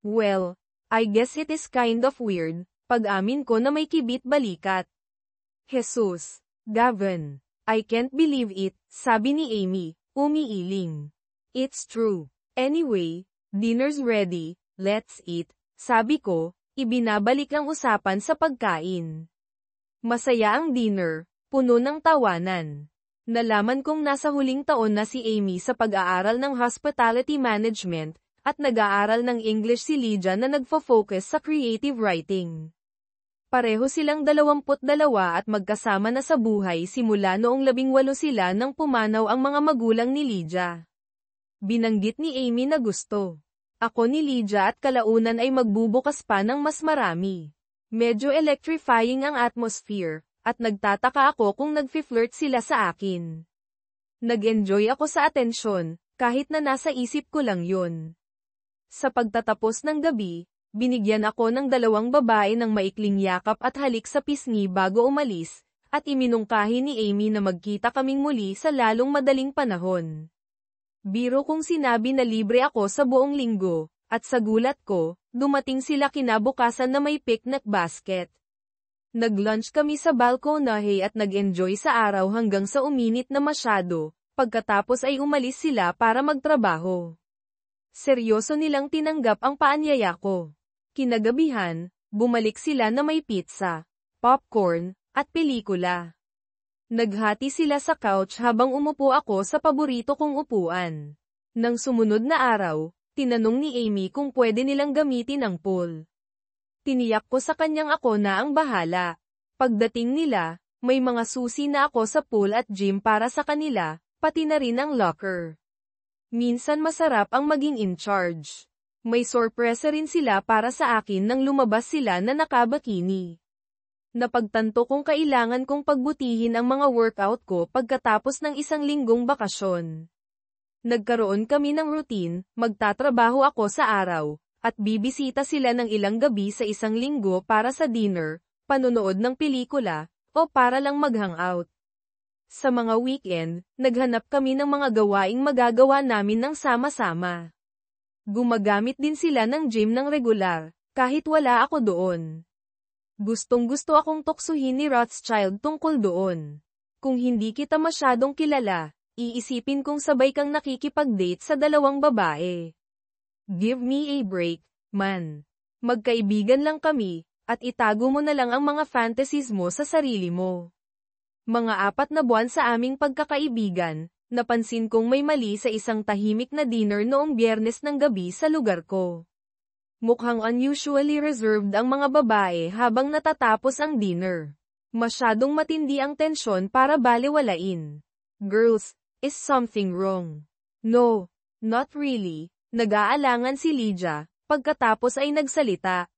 A: Well, I guess it is kind of weird, pag-amin ko na may kibit-balikat. Jesus, Gavin, I can't believe it, sabi ni Amy, umiiling. It's true. Anyway, dinner's ready, let's eat, sabi ko, ibinabalik ang usapan sa pagkain. Masaya ang dinner, puno ng tawanan. Nalaman kong nasa huling taon na si Amy sa pag-aaral ng Hospitality Management, at nag-aaral ng English si Lydia na nagfo-focus sa creative writing. Pareho silang 22 at magkasama na sa buhay simula noong 18 sila nang pumanaw ang mga magulang ni Lydia. Binanggit ni Amy na gusto. Ako ni Lydia at kalaunan ay magbubukas pa ng mas marami. Medyo electrifying ang atmosphere, at nagtataka ako kung nagfi-flirt sila sa akin. Nag-enjoy ako sa atensyon, kahit na nasa isip ko lang yun. Sa pagtatapos ng gabi, binigyan ako ng 2 babae ng maikling yakap at halik sa pisngi bago umalis, at iminungkahi ni Amy na magkita kaming muli sa lalong madaling panahon. Biro kong sinabi na libre ako sa buong linggo, at sa gulat ko, dumating sila kinabukasan na may picnic basket. Nag-lunch kami sa balkonahe at nag-enjoy sa araw hanggang sa uminit na masyado, pagkatapos ay umalis sila para magtrabaho. Seryoso nilang tinanggap ang paanyaya ko. Kinagabihan, bumalik sila na may pizza, popcorn, at pelikula. Naghati sila sa couch habang umupo ako sa paborito kong upuan. Nang sumunod na araw, tinanong ni Amy kung pwede nilang gamitin ang pool. Tiniyak ko sa kanyang ako na ang bahala. Pagdating nila, may mga susi na ako sa pool at gym para sa kanila, pati na rin ang locker. Minsan masarap ang maging in charge. May sorpresa rin sila para sa akin nang lumabas sila na nakabakini. Napagtanto kong kailangan kong pagbutihin ang mga workout ko pagkatapos ng 1 linggong bakasyon. Nagkaroon kami ng routine, magtatrabaho ako sa araw, at bibisita sila ng ilang gabi sa 1 linggo para sa dinner, panonood ng pelikula, o para lang mag-hangout. Sa mga weekend, naghanap kami ng mga gawaing magagawa namin ng sama-sama. Gumagamit din sila ng gym ng regular, kahit wala ako doon. Gustong-gusto akong tuksuhin ni Rothschild tungkol doon. Kung hindi kita masyadong kilala, iisipin kong sabay kang nakikipag-date sa 2 babae. Give me a break, man. Magkaibigan lang kami, at itago mo na lang ang mga fantasies mo sa sarili mo. Mga 4 na buwan sa aming pagkakaibigan, napansin kong may mali sa isang tahimik na dinner noong Biyernes ng gabi sa lugar ko. Mukhang unusually reserved ang mga babae habang natatapos ang dinner. Masyadong matindi ang tensyon para balewalain. Girls, is something wrong? No, not really. Nag-aalangan si Lydia, pagkatapos ay nagsalita.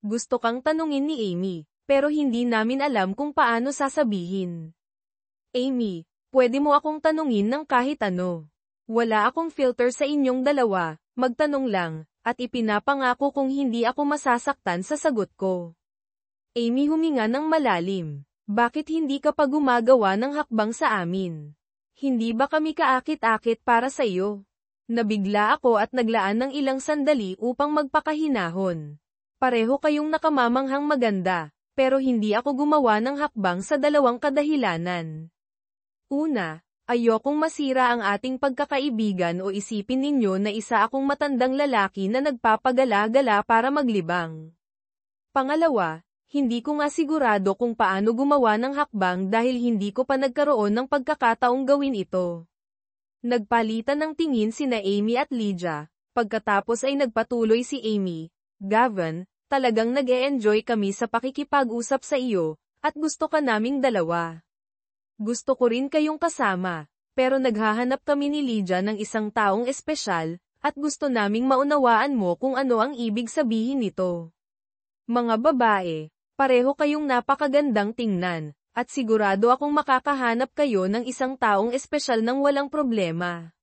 A: Gusto kang tanungin ni Amy, pero hindi namin alam kung paano sasabihin. Amy, pwede mo akong tanungin ng kahit ano. Wala akong filter sa inyong dalawa, magtanong lang. At ipinapangako kung hindi ako masasaktan sa sagot ko. Amy huminga ng malalim. Bakit hindi ka pa gumagawa ng hakbang sa amin? Hindi ba kami kaakit-akit para sa iyo? Nabigla ako at naglaan ng ilang sandali upang magpakahinahon. Pareho kayong nakamamanghang maganda, pero hindi ako gumawa ng hakbang sa 2 kadahilanan. Una, ayokong masira ang ating pagkakaibigan o isipin ninyo na isa akong matandang lalaki na nagpapagala-gala para maglibang. Pangalawa, hindi ko nga sigurado kung paano gumawa ng hakbang dahil hindi ko pa nagkaroon ng pagkakataong gawin ito. Nagpalitan ng tingin sina Amy at Lydia, pagkatapos ay nagpatuloy si Amy. Gavin, talagang nag-e-enjoy kami sa pakikipag-usap sa iyo, at gusto ka naming dalawa. Gusto ko rin kayong kasama, pero naghahanap kami ni Lydia ng isang taong espesyal, at gusto naming maunawaan mo kung ano ang ibig sabihin nito. Mga babae, pareho kayong napakagandang tingnan, at sigurado akong makakahanap kayo ng isang taong espesyal nang walang problema.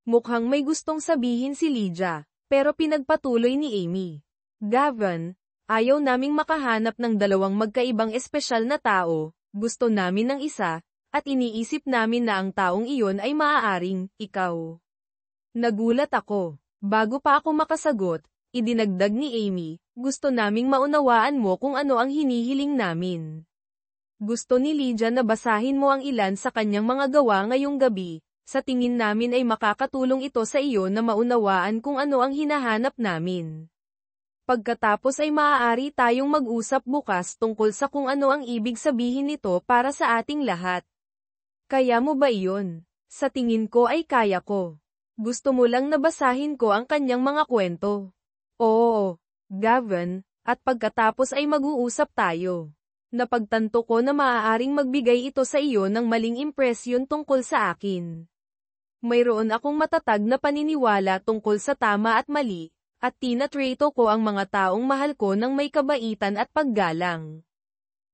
A: Mukhang may gustong sabihin si Lydia, pero pinagpatuloy ni Amy. Gavin, ayaw naming makahanap ng dalawang magkaibang espesyal na tao, gusto namin ng isa, at iniisip namin na ang taong iyon ay maaaring, ikaw. Nagulat ako. Bago pa ako makasagot, idinagdag ni Amy, gusto naming maunawaan mo kung ano ang hinihiling namin. Gusto ni Lydia na basahin mo ang ilan sa kanyang mga gawa ngayong gabi, sa tingin namin ay makakatulong ito sa iyo na maunawaan kung ano ang hinahanap namin. Pagkatapos ay maaari tayong mag-usap bukas tungkol sa kung ano ang ibig sabihin nito para sa ating lahat. Kaya mo ba iyon? Sa tingin ko ay kaya ko. Gusto mo lang nabasahin ko ang kanyang mga kwento. Oo, Gavin, at pagkatapos ay mag-uusap tayo. Napagtanto ko na maaaring magbigay ito sa iyo ng maling impresyon tungkol sa akin. Mayroon akong matatag na paniniwala tungkol sa tama at mali, at tinatrato ko ang mga taong mahal ko ng may kabaitan at paggalang.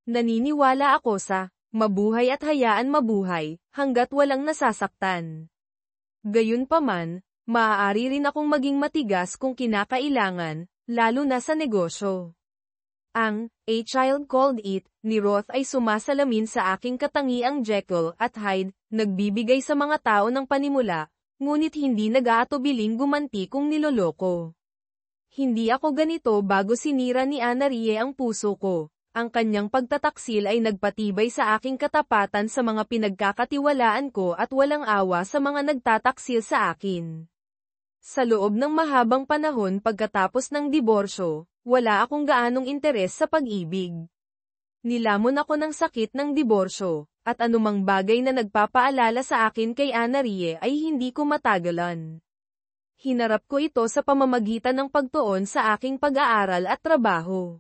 A: Naniniwala ako sa mabuhay at hayaan mabuhay, hanggat walang nasasaktan. Gayunpaman, maaari rin akong maging matigas kung kinakailangan, lalo na sa negosyo. Ang A Child Called It ni Roth ay sumasalamin sa aking katangiang Jekyll at Hyde, nagbibigay sa mga tao ng panimula, ngunit hindi nag-aatubiling gumanti kung niloloko. Hindi ako ganito bago sinira ni Anna-Rie ang puso ko. Ang kanyang pagtataksil ay nagpatibay sa aking katapatan sa mga pinagkakatiwalaan ko at walang awa sa mga nagtataksil sa akin. Sa loob ng mahabang panahon pagkatapos ng diborsyo, wala akong gaanong interes sa pag-ibig. Nilamon ako ng sakit ng diborsyo, at anumang bagay na nagpapaalala sa akin kay Anna-Rie ay hindi ko matagalan. Hinarap ko ito sa pamamagitan ng pagtuon sa aking pag-aaral at trabaho.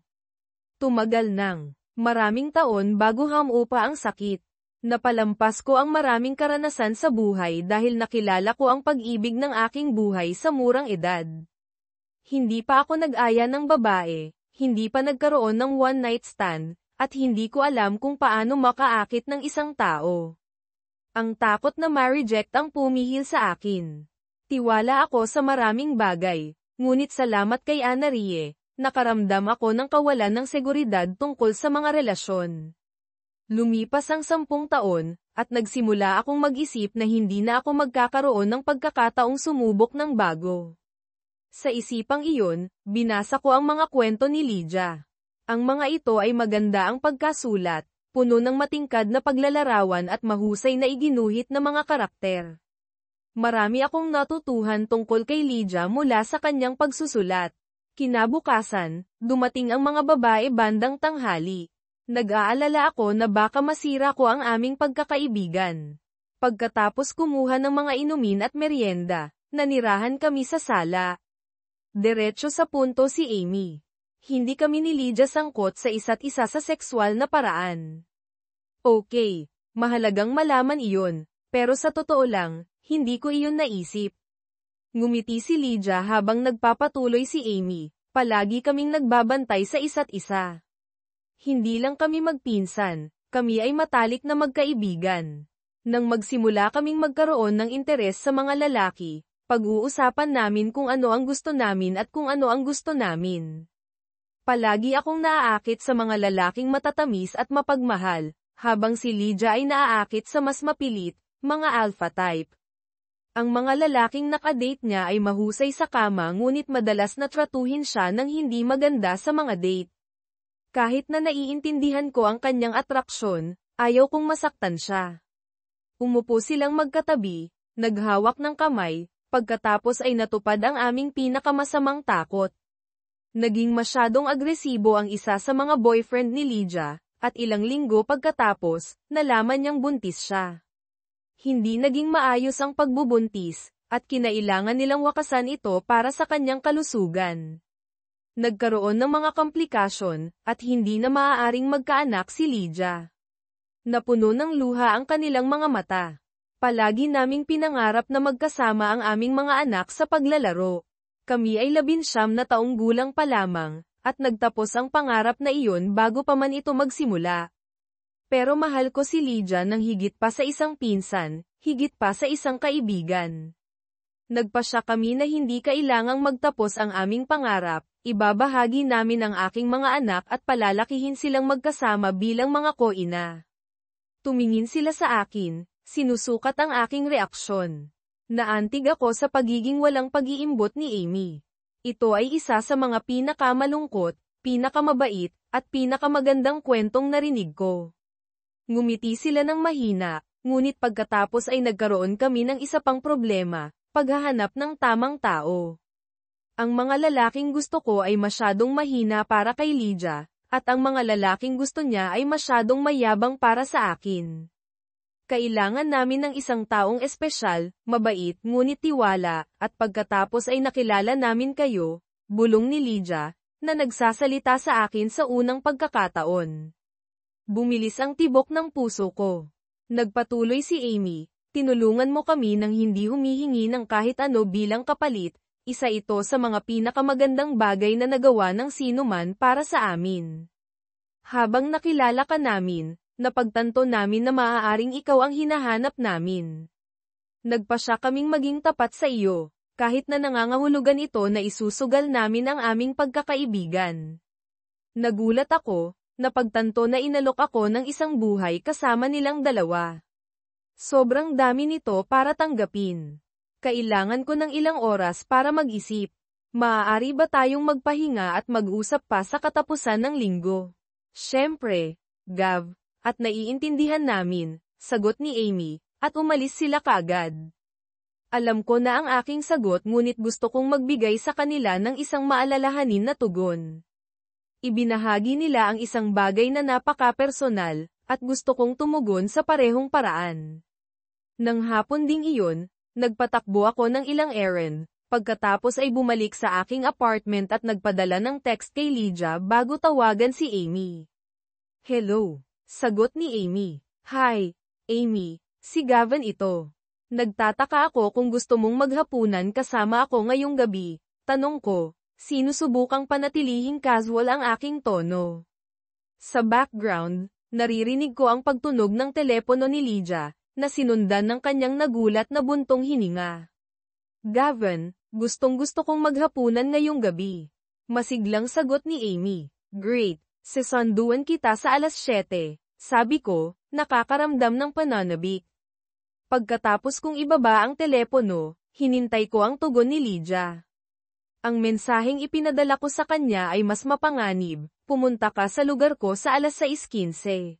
A: Tumagal ng maraming taon bago hamupa ang sakit. Napalampas ko ang maraming karanasan sa buhay dahil nakilala ko ang pag-ibig ng aking buhay sa murang edad. Hindi pa ako nag-aya ng babae, hindi pa nagkaroon ng one-night stand, at hindi ko alam kung paano makaakit ng isang tao. Ang takot na ma-reject ang pumihil sa akin. Tiwala ako sa maraming bagay, ngunit salamat kay Anna-Rie, nakaramdam ako ng kawalan ng seguridad tungkol sa mga relasyon. Lumipas ang 10 taon, at nagsimula akong mag-isip na hindi na ako magkakaroon ng pagkakataong sumubok ng bago. Sa isipang iyon, binasa ko ang mga kwento ni Lydia. Ang mga ito ay maganda ang pagkasulat, puno ng matingkad na paglalarawan at mahusay na iginuhit na mga karakter. Marami akong natutuhan tungkol kay Lydia mula sa kanyang pagsusulat. Kinabukasan, dumating ang mga babae bandang tanghali. Nag-aalala ako na baka masira ko ang aming pagkakaibigan. Pagkatapos kumuha ng mga inumin at merienda, nanirahan kami sa sala. Diretso sa punto si Amy. Hindi kami ni Lydia sangkot sa isa't isa sa sexual na paraan. Okay, mahalagang malaman iyon, pero sa totoo lang, hindi ko iyon naisip. Ngumiti si Lydia habang nagpapatuloy si Amy, palagi kaming nagbabantay sa isa't isa. Hindi lang kami magpinsan, kami ay matalik na magkaibigan. Nang magsimula kaming magkaroon ng interes sa mga lalaki, pag-uusapan namin kung ano ang gusto namin at kung ano ang gusto namin. Palagi akong naaakit sa mga lalaking matatamis at mapagmahal, habang si Lydia ay naaakit sa mas mapilit, mga alpha type. Ang mga lalaking nakadate niya ay mahusay sa kama ngunit madalas na tratuhin siya ng hindi maganda sa mga date. Kahit na naiintindihan ko ang kanyang atraksyon, ayaw kong masaktan siya. Umupo silang magkatabi, naghawak ng kamay, pagkatapos ay natupad ang aming pinakamasamang takot. Naging masyadong agresibo ang isa sa mga boyfriend ni Lydia, at ilang linggo pagkatapos, nalaman niyang buntis siya. Hindi naging maayos ang pagbubuntis, at kinailangan nilang wakasan ito para sa kanyang kalusugan. Nagkaroon ng mga komplikasyon, at hindi na maaaring magkaanak si Lydia. Napuno ng luha ang kanilang mga mata. Palagi naming pinangarap na magkasama ang aming mga anak sa paglalaro. Kami ay 19 na taong gulang pa lamang, at nagtapos ang pangarap na iyon bago pa man ito magsimula. Pero mahal ko si Lydia ng higit pa sa isang pinsan, higit pa sa isang kaibigan. Nagpasya kami na hindi kailangang magtapos ang aming pangarap, Ibabahagi namin ang aking mga anak at palalakihin silang magkasama bilang mga koina. Tumingin sila sa akin, sinusukat ang aking reaksyon. Naantig ako sa pagiging walang pag-iimbot ni Amy. Ito ay isa sa mga pinakamalungkot, pinakamabait, at pinakamagandang kwentong narinig ko. Ngumiti sila ng mahina, ngunit pagkatapos ay nagkaroon kami ng isa pang problema, paghahanap ng tamang tao. Ang mga lalaking gusto ko ay masyadong mahina para kay Lydia, at ang mga lalaking gusto niya ay masyadong mayabang para sa akin. Kailangan namin ng isang taong espesyal, mabait, ngunit tiwala, at pagkatapos ay nakilala namin kayo, bulong ni Lydia, na nagsasalita sa akin sa unang pagkakataon. Bumilis ang tibok ng puso ko. Nagpatuloy si Amy, tinulungan mo kami nang hindi humihingi ng kahit ano bilang kapalit, isa ito sa mga pinakamagandang bagay na nagawa ng sinuman para sa amin. Habang nakilala ka namin, napagtanto namin na maaaring ikaw ang hinahanap namin. Nagpasya kaming maging tapat sa iyo, kahit na nangangahulugan ito na isusugal namin ang aming pagkakaibigan. Nagulat ako, napagtanto na inalok ako ng isang buhay kasama nilang dalawa. Sobrang dami nito para tanggapin. Kailangan ko ng ilang oras para mag-isip. Maaari ba tayong magpahinga at mag-usap pa sa katapusan ng linggo? Siyempre, Gav. At naiintindihan namin, sagot ni Amy, at umalis sila kaagad. Alam ko na ang aking sagot ngunit gusto kong magbigay sa kanila ng isang maalalahanin na tugon. Ibinahagi nila ang isang bagay na napaka-personal, at gusto kong tumugon sa parehong paraan. Nang hapon ding iyon, nagpatakbo ako ng ilang errand, pagkatapos ay bumalik sa aking apartment at nagpadala ng text kay Lydia bago tawagan si Amy. Hello. Sagot ni Amy. Hi, Amy, si Gavin ito. Nagtataka ako kung gusto mong maghapunan kasama ako ngayong gabi. Tanong ko, sinusubukang panatilihing casual ang aking tono. Sa background, naririnig ko ang pagtunog ng telepono ni Lydia, na sinundan ng kanyang nagulat na buntong hininga. Gavin, gustong-gusto kong maghapunan ngayong gabi. Masiglang sagot ni Amy. Great. Sesunduan kita sa alas 7, sabi ko, nakakaramdam ng pananabik. Pagkatapos kong ibaba ang telepono, hinintay ko ang tugon ni Lydia. Ang mensaheng ipinadala ko sa kanya ay mas mapanganib, pumunta ka sa lugar ko sa alas 6:15.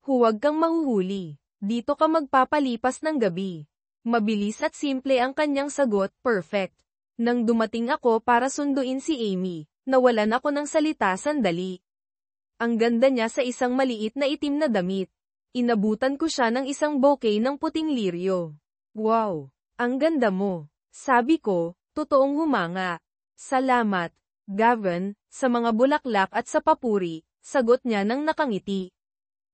A: Huwag kang mahuhuli, dito ka magpapalipas ng gabi. Mabilis at simple ang kanyang sagot, perfect. Nang dumating ako para sunduin si Amy, nawalan ako ng salita sandali. Ang ganda niya sa isang maliit na itim na damit. Inabutan ko siya ng isang bouquet ng puting liryo. Wow! Ang ganda mo! Sabi ko, totoong humanga. Salamat, Gavin, sa mga bulaklak at sa papuri, sagot niya nang nakangiti.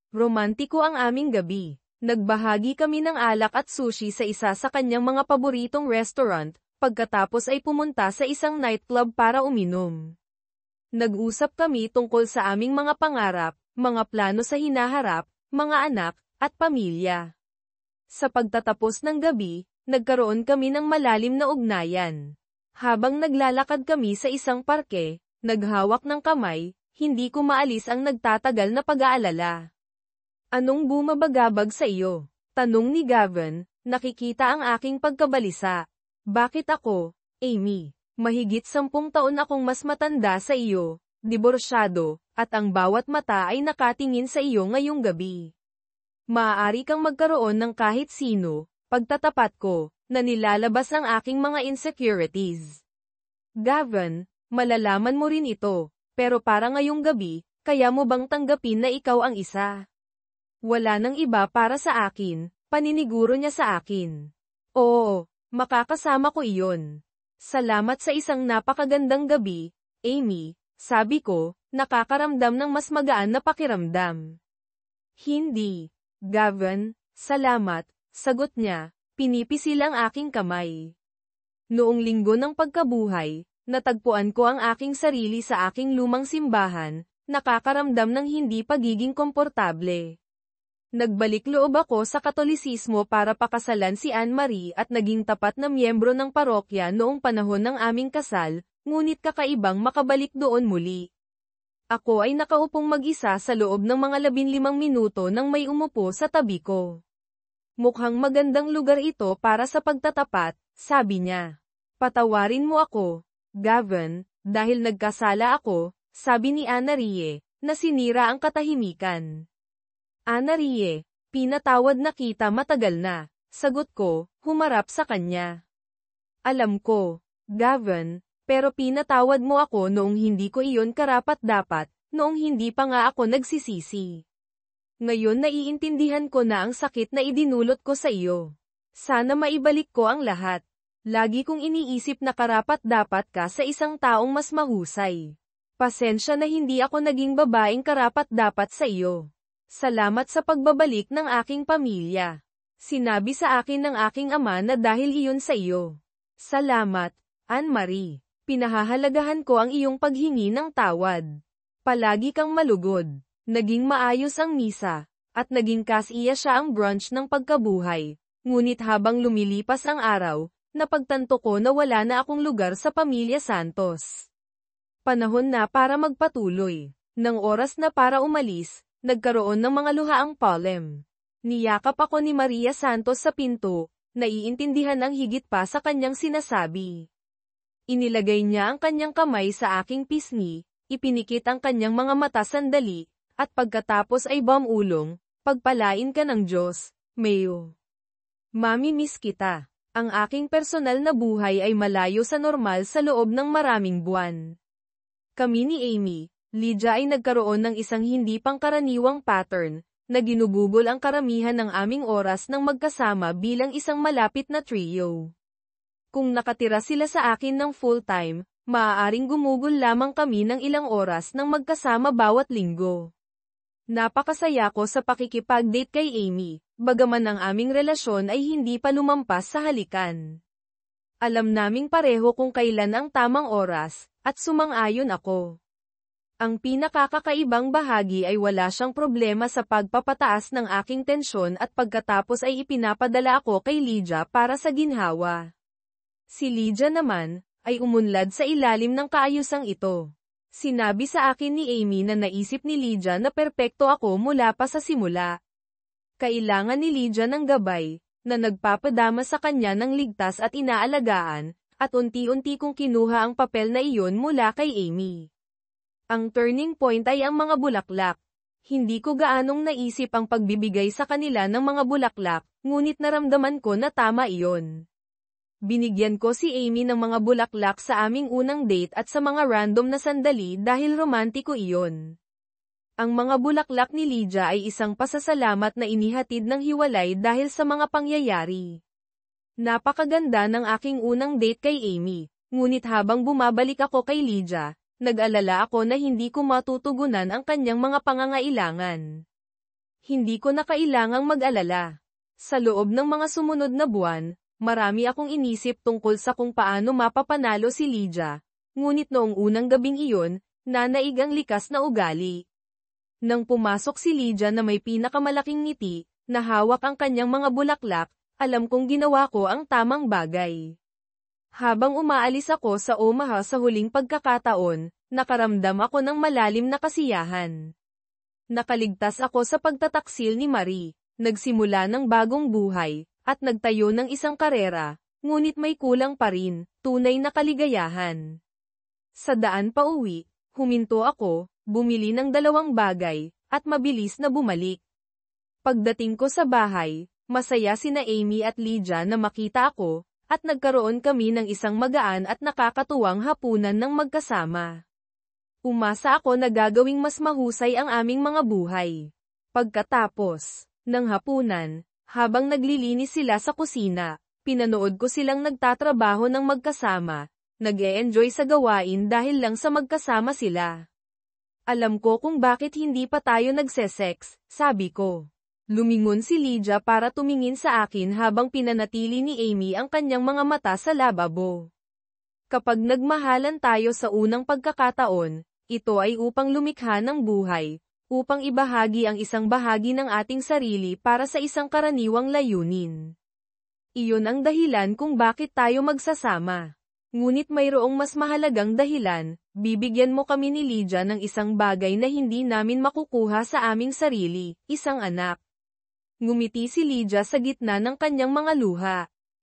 A: Romantiko ang aming gabi. Nagbahagi kami ng alak at sushi sa isa sa kanyang mga paboritong restaurant, pagkatapos ay pumunta sa isang nightclub para uminom. Nag-usap kami tungkol sa aming mga pangarap, mga plano sa hinaharap, mga anak, at pamilya. Sa pagtatapos ng gabi, nagkaroon kami ng malalim na ugnayan. Habang naglalakad kami sa isang parke, naghawak ng kamay, hindi ko maalis ang nagtatagal na pag-aalala. Anong bumabagabag sa iyo? Tanong ni Gavin, nakikita ang aking pagkabalisa. Bakit ako, Amy? Mahigit 10 taon akong mas matanda sa iyo, diborsyado, at ang bawat mata ay nakatingin sa iyo ngayong gabi. Maaari kang magkaroon ng kahit sino, pagtatapat ko, na nilalabas ang aking mga insecurities. Gavin, malalaman mo rin ito, pero para ngayong gabi, kaya mo bang tanggapin na ikaw ang isa? Wala nang iba para sa akin, paniniguro niya sa akin. Oo, makakasama ko iyon. Salamat sa isang napakagandang gabi, Amy, sabi ko, nakakaramdam ng mas magaan na pakiramdam. Hindi, Gavin, salamat, sagot niya, pinipisil ang aking kamay. Noong linggo ng pagkabuhay, natagpuan ko ang aking sarili sa aking lumang simbahan, nakakaramdam ng hindi pagiging komportable. Nagbalik loob ako sa Katolisismo para pakasalan si Anne-Marie at naging tapat na miyembro ng parokya noong panahon ng aming kasal, ngunit kakaibang makabalik doon muli. Ako ay nakaupong mag-isa sa loob ng mga 15 minuto nang may umupo sa tabi ko. Mukhang magandang lugar ito para sa pagtatapat, sabi niya. Patawarin mo ako, Gavin, dahil nagkasala ako, sabi ni Anna-Rie, na sinira ang katahimikan. Anna-Rie, pinatawad na kita matagal na, sagot ko, humarap sa kanya. Alam ko, Gavin, pero pinatawad mo ako noong hindi ko iyon karapat-dapat, noong hindi pa nga ako nagsisisi. Ngayon naiintindihan ko na ang sakit na idinulot ko sa iyo. Sana maibalik ko ang lahat. Lagi kong iniisip na karapat-dapat ka sa isang taong mas mahusay. Pasensya na hindi ako naging babaeng karapat-dapat sa iyo. Salamat sa pagbabalik ng aking pamilya. Sinabi sa akin ng aking ama na dahil iyon sa iyo. Salamat, Anne-Marie. Pinahahalagahan ko ang iyong paghingi ng tawad. Palagi kang malugod. Naging maayos ang misa, at naging kasiya siya ang brunch ng pagkabuhay. Ngunit habang lumilipas ang araw, napagtanto ko na wala na akong lugar sa pamilya Santos. Panahon na para magpatuloy. Nang oras na para umalis, nagkaroon ng mga luhaang polem. Niyakap ako ni Maria Santos sa pinto, naiintindihan ang higit pa sa kanyang sinasabi. Inilagay niya ang kanyang kamay sa aking pisngi, ipinikit ang kanyang mga mata sandali, at pagkatapos ay bumulong, pagpalain ka ng Diyos, Mayo. Mami-miss kita. Ang aking personal na buhay ay malayo sa normal sa loob ng maraming buwan. Kami ni Amy, Lydia ay nagkaroon ng isang hindi pangkaraniwang pattern, na ginugugol ang karamihan ng aming oras ng magkasama bilang isang malapit na trio. Kung nakatira sila sa akin ng full-time, maaaring gumugol lamang kami ng ilang oras ng magkasama bawat linggo. Napakasaya ko sa pakikipag-date kay Amy, bagaman ang aming relasyon ay hindi pa lumampas sa halikan. Alam naming pareho kung kailan ang tamang oras, at sumang-ayon ako. Ang pinakakakaibang bahagi ay wala siyang problema sa pagpapataas ng aking tensyon at pagkatapos ay ipinapadala ako kay Lydia para sa ginhawa. Si Lydia naman, ay umunlad sa ilalim ng kaayusang ito. Sinabi sa akin ni Amy na naisip ni Lydia na perpekto ako mula pa sa simula. Kailangan ni Lydia ng gabay, na nagpapadama sa kanya ng ligtas at inaalagaan, at unti-unti kong kinuha ang papel na iyon mula kay Amy. Ang turning point ay ang mga bulaklak. Hindi ko gaanong naisip ang pagbibigay sa kanila ng mga bulaklak, ngunit naramdaman ko na tama iyon. Binigyan ko si Amy ng mga bulaklak sa aming unang date at sa mga random na sandali dahil romantiko iyon. Ang mga bulaklak ni Lydia ay isang pasasalamat na inihatid ng hiwalay dahil sa mga pangyayari. Napakaganda ng aking unang date kay Amy, ngunit habang bumabalik ako kay Lydia, nag-alala ako na hindi ko matutugunan ang kanyang mga pangangailangan. Hindi ko na kailangang mag-alala. Sa loob ng mga sumunod na buwan, marami akong inisip tungkol sa kung paano mapapanalo si Lydia, ngunit noong unang gabing iyon, nanaig ang likas na ugali. Nang pumasok si Lydia na may pinakamalaking ngiti, na hawak ang kanyang mga bulaklak, alam kong ginawa ko ang tamang bagay. Habang umaalis ako sa Omaha sa huling pagkakataon, nakaramdam ako ng malalim na kasiyahan. Nakaligtas ako sa pagtataksil ni Marie, nagsimula ng bagong buhay, at nagtayo ng isang karera, ngunit may kulang pa rin, tunay na kaligayahan. Sa daan pa uwi, huminto ako, bumili ng 2 bagay, at mabilis na bumalik. Pagdating ko sa bahay, masaya sina Amy at Lydia na makita ako, at nagkaroon kami ng isang magaan at nakakatuwang hapunan ng magkasama. Umasa ako na gagawing mas mahusay ang aming mga buhay. Pagkatapos ng hapunan, habang naglilinis sila sa kusina, pinanood ko silang nagtatrabaho ng magkasama, nag-e-enjoy sa gawain dahil lang sa magkasama sila. Alam ko kung bakit hindi pa tayo nagsesex, sabi ko. Lumingon si Lydia para tumingin sa akin habang pinanatili ni Amy ang kanyang mga mata sa lababo. Kapag nagmahalan tayo sa unang pagkakataon, ito ay upang lumikha ng buhay, upang ibahagi ang isang bahagi ng ating sarili para sa isang karaniwang layunin. Iyon ang dahilan kung bakit tayo magsasama. Ngunit mayroong mas mahalagang dahilan, bibigyan mo kami ni Lydia ng isang bagay na hindi namin makukuha sa aming sarili, isang anak. Ngumiti si Lydia sa gitna ng kanyang mga luha.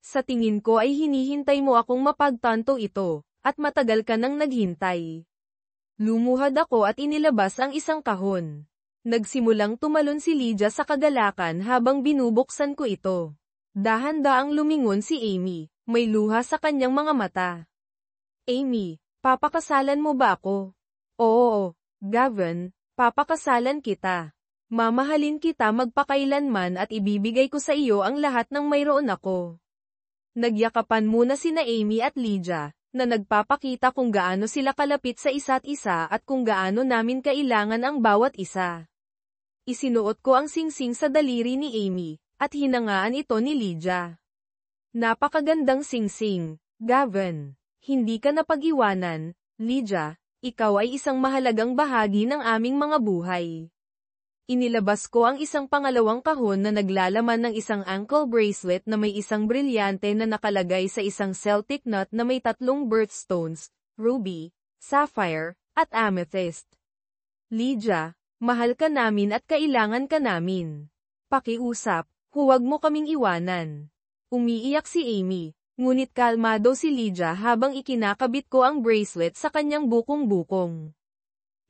A: Sa tingin ko ay hinihintay mo akong mapagtanto ito, at matagal ka nang naghintay. Lumuhad ako at inilabas ang isang kahon. Nagsimulang tumalon si Lydia sa kagalakan habang binubuksan ko ito. Dahan-daang lumingon si Amy, may luha sa kanyang mga mata. Amy, papakasalan mo ba ako? Oo, Gavin, papakasalan kita. Mamahalin kita magpakailanman at ibibigay ko sa iyo ang lahat ng mayroon ako. Nagyakapan muna sina Amy at Lydia, na nagpapakita kung gaano sila kalapit sa isa't isa at kung gaano namin kailangan ang bawat isa. Isinuot ko ang singsing sa daliri ni Amy, at hinangaan ito ni Lydia. Napakagandang singsing, Gavin. Hindi ka napag-iwanan, Lydia, ikaw ay isang mahalagang bahagi ng aming mga buhay. Inilabas ko ang isang pangalawang kahon na naglalaman ng isang ankle bracelet na may isang brilyante na nakalagay sa isang Celtic knot na may 3 birthstones, ruby, sapphire, at amethyst. Lydia, mahal ka namin at kailangan ka namin. Pakiusap, huwag mo kaming iwanan. Umiiyak si Amy, ngunit kalmado si Lydia habang ikinakabit ko ang bracelet sa kanyang bukong-bukong.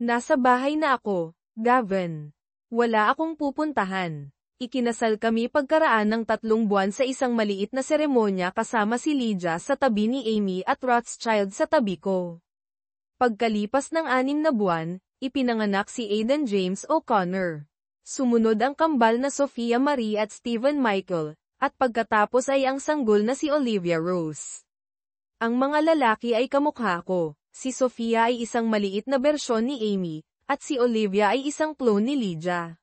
A: Nasa bahay na ako, Gavin. Wala akong pupuntahan. Ikinasal kami pagkaraan ng 3 buwan sa isang maliit na seremonya kasama si Lydia sa tabi ni Amy at Rothschild sa tabi ko. Pagkalipas ng 6 na buwan, ipinanganak si Aidan James O'Connor. Sumunod ang kambal na Sophia Marie at Stephen Michael, at pagkatapos ay ang sanggol na si Olivia Rose. Ang mga lalaki ay kamukha ko, si Sophia ay isang maliit na bersyon ni Amy, at si Olivia ay isang clone ni Lydia.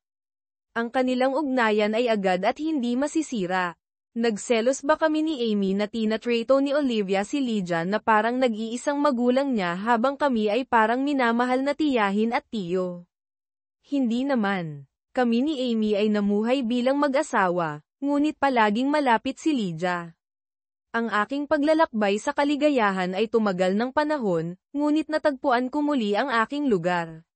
A: Ang kanilang ugnayan ay agad at hindi masisira. Nagselos ba kami ni Amy na tinatrato ni Olivia si Lydia na parang nag-iisang magulang niya habang kami ay parang minamahal na tiyahin at tiyo? Hindi naman. Kami ni Amy ay namuhay bilang mag-asawa, ngunit palaging malapit si Lydia. Ang aking paglalakbay sa kaligayahan ay tumagal ng panahon, ngunit natagpuan ko muli ang aking lugar.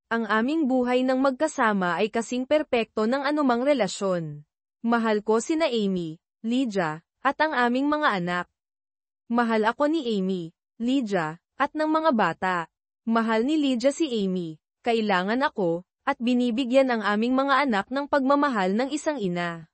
A: Ang aming buhay ng magkasama ay kasing perpekto ng anumang relasyon. Mahal ko sina Amy, Lydia, at ang aming mga anak. Mahal ako ni Amy, Lydia, at ng mga bata. Mahal ni Lydia si Amy, kailangan ako, at binibigyan ang aming mga anak ng pagmamahal ng isang ina.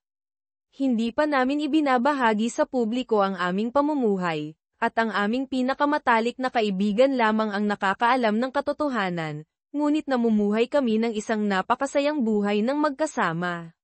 A: Hindi pa namin ibinabahagi sa publiko ang aming pamumuhay, at ang aming pinakamatalik na kaibigan lamang ang nakakaalam ng katotohanan, ngunit namumuhay kami ng isang napakasayang buhay ng magkasama.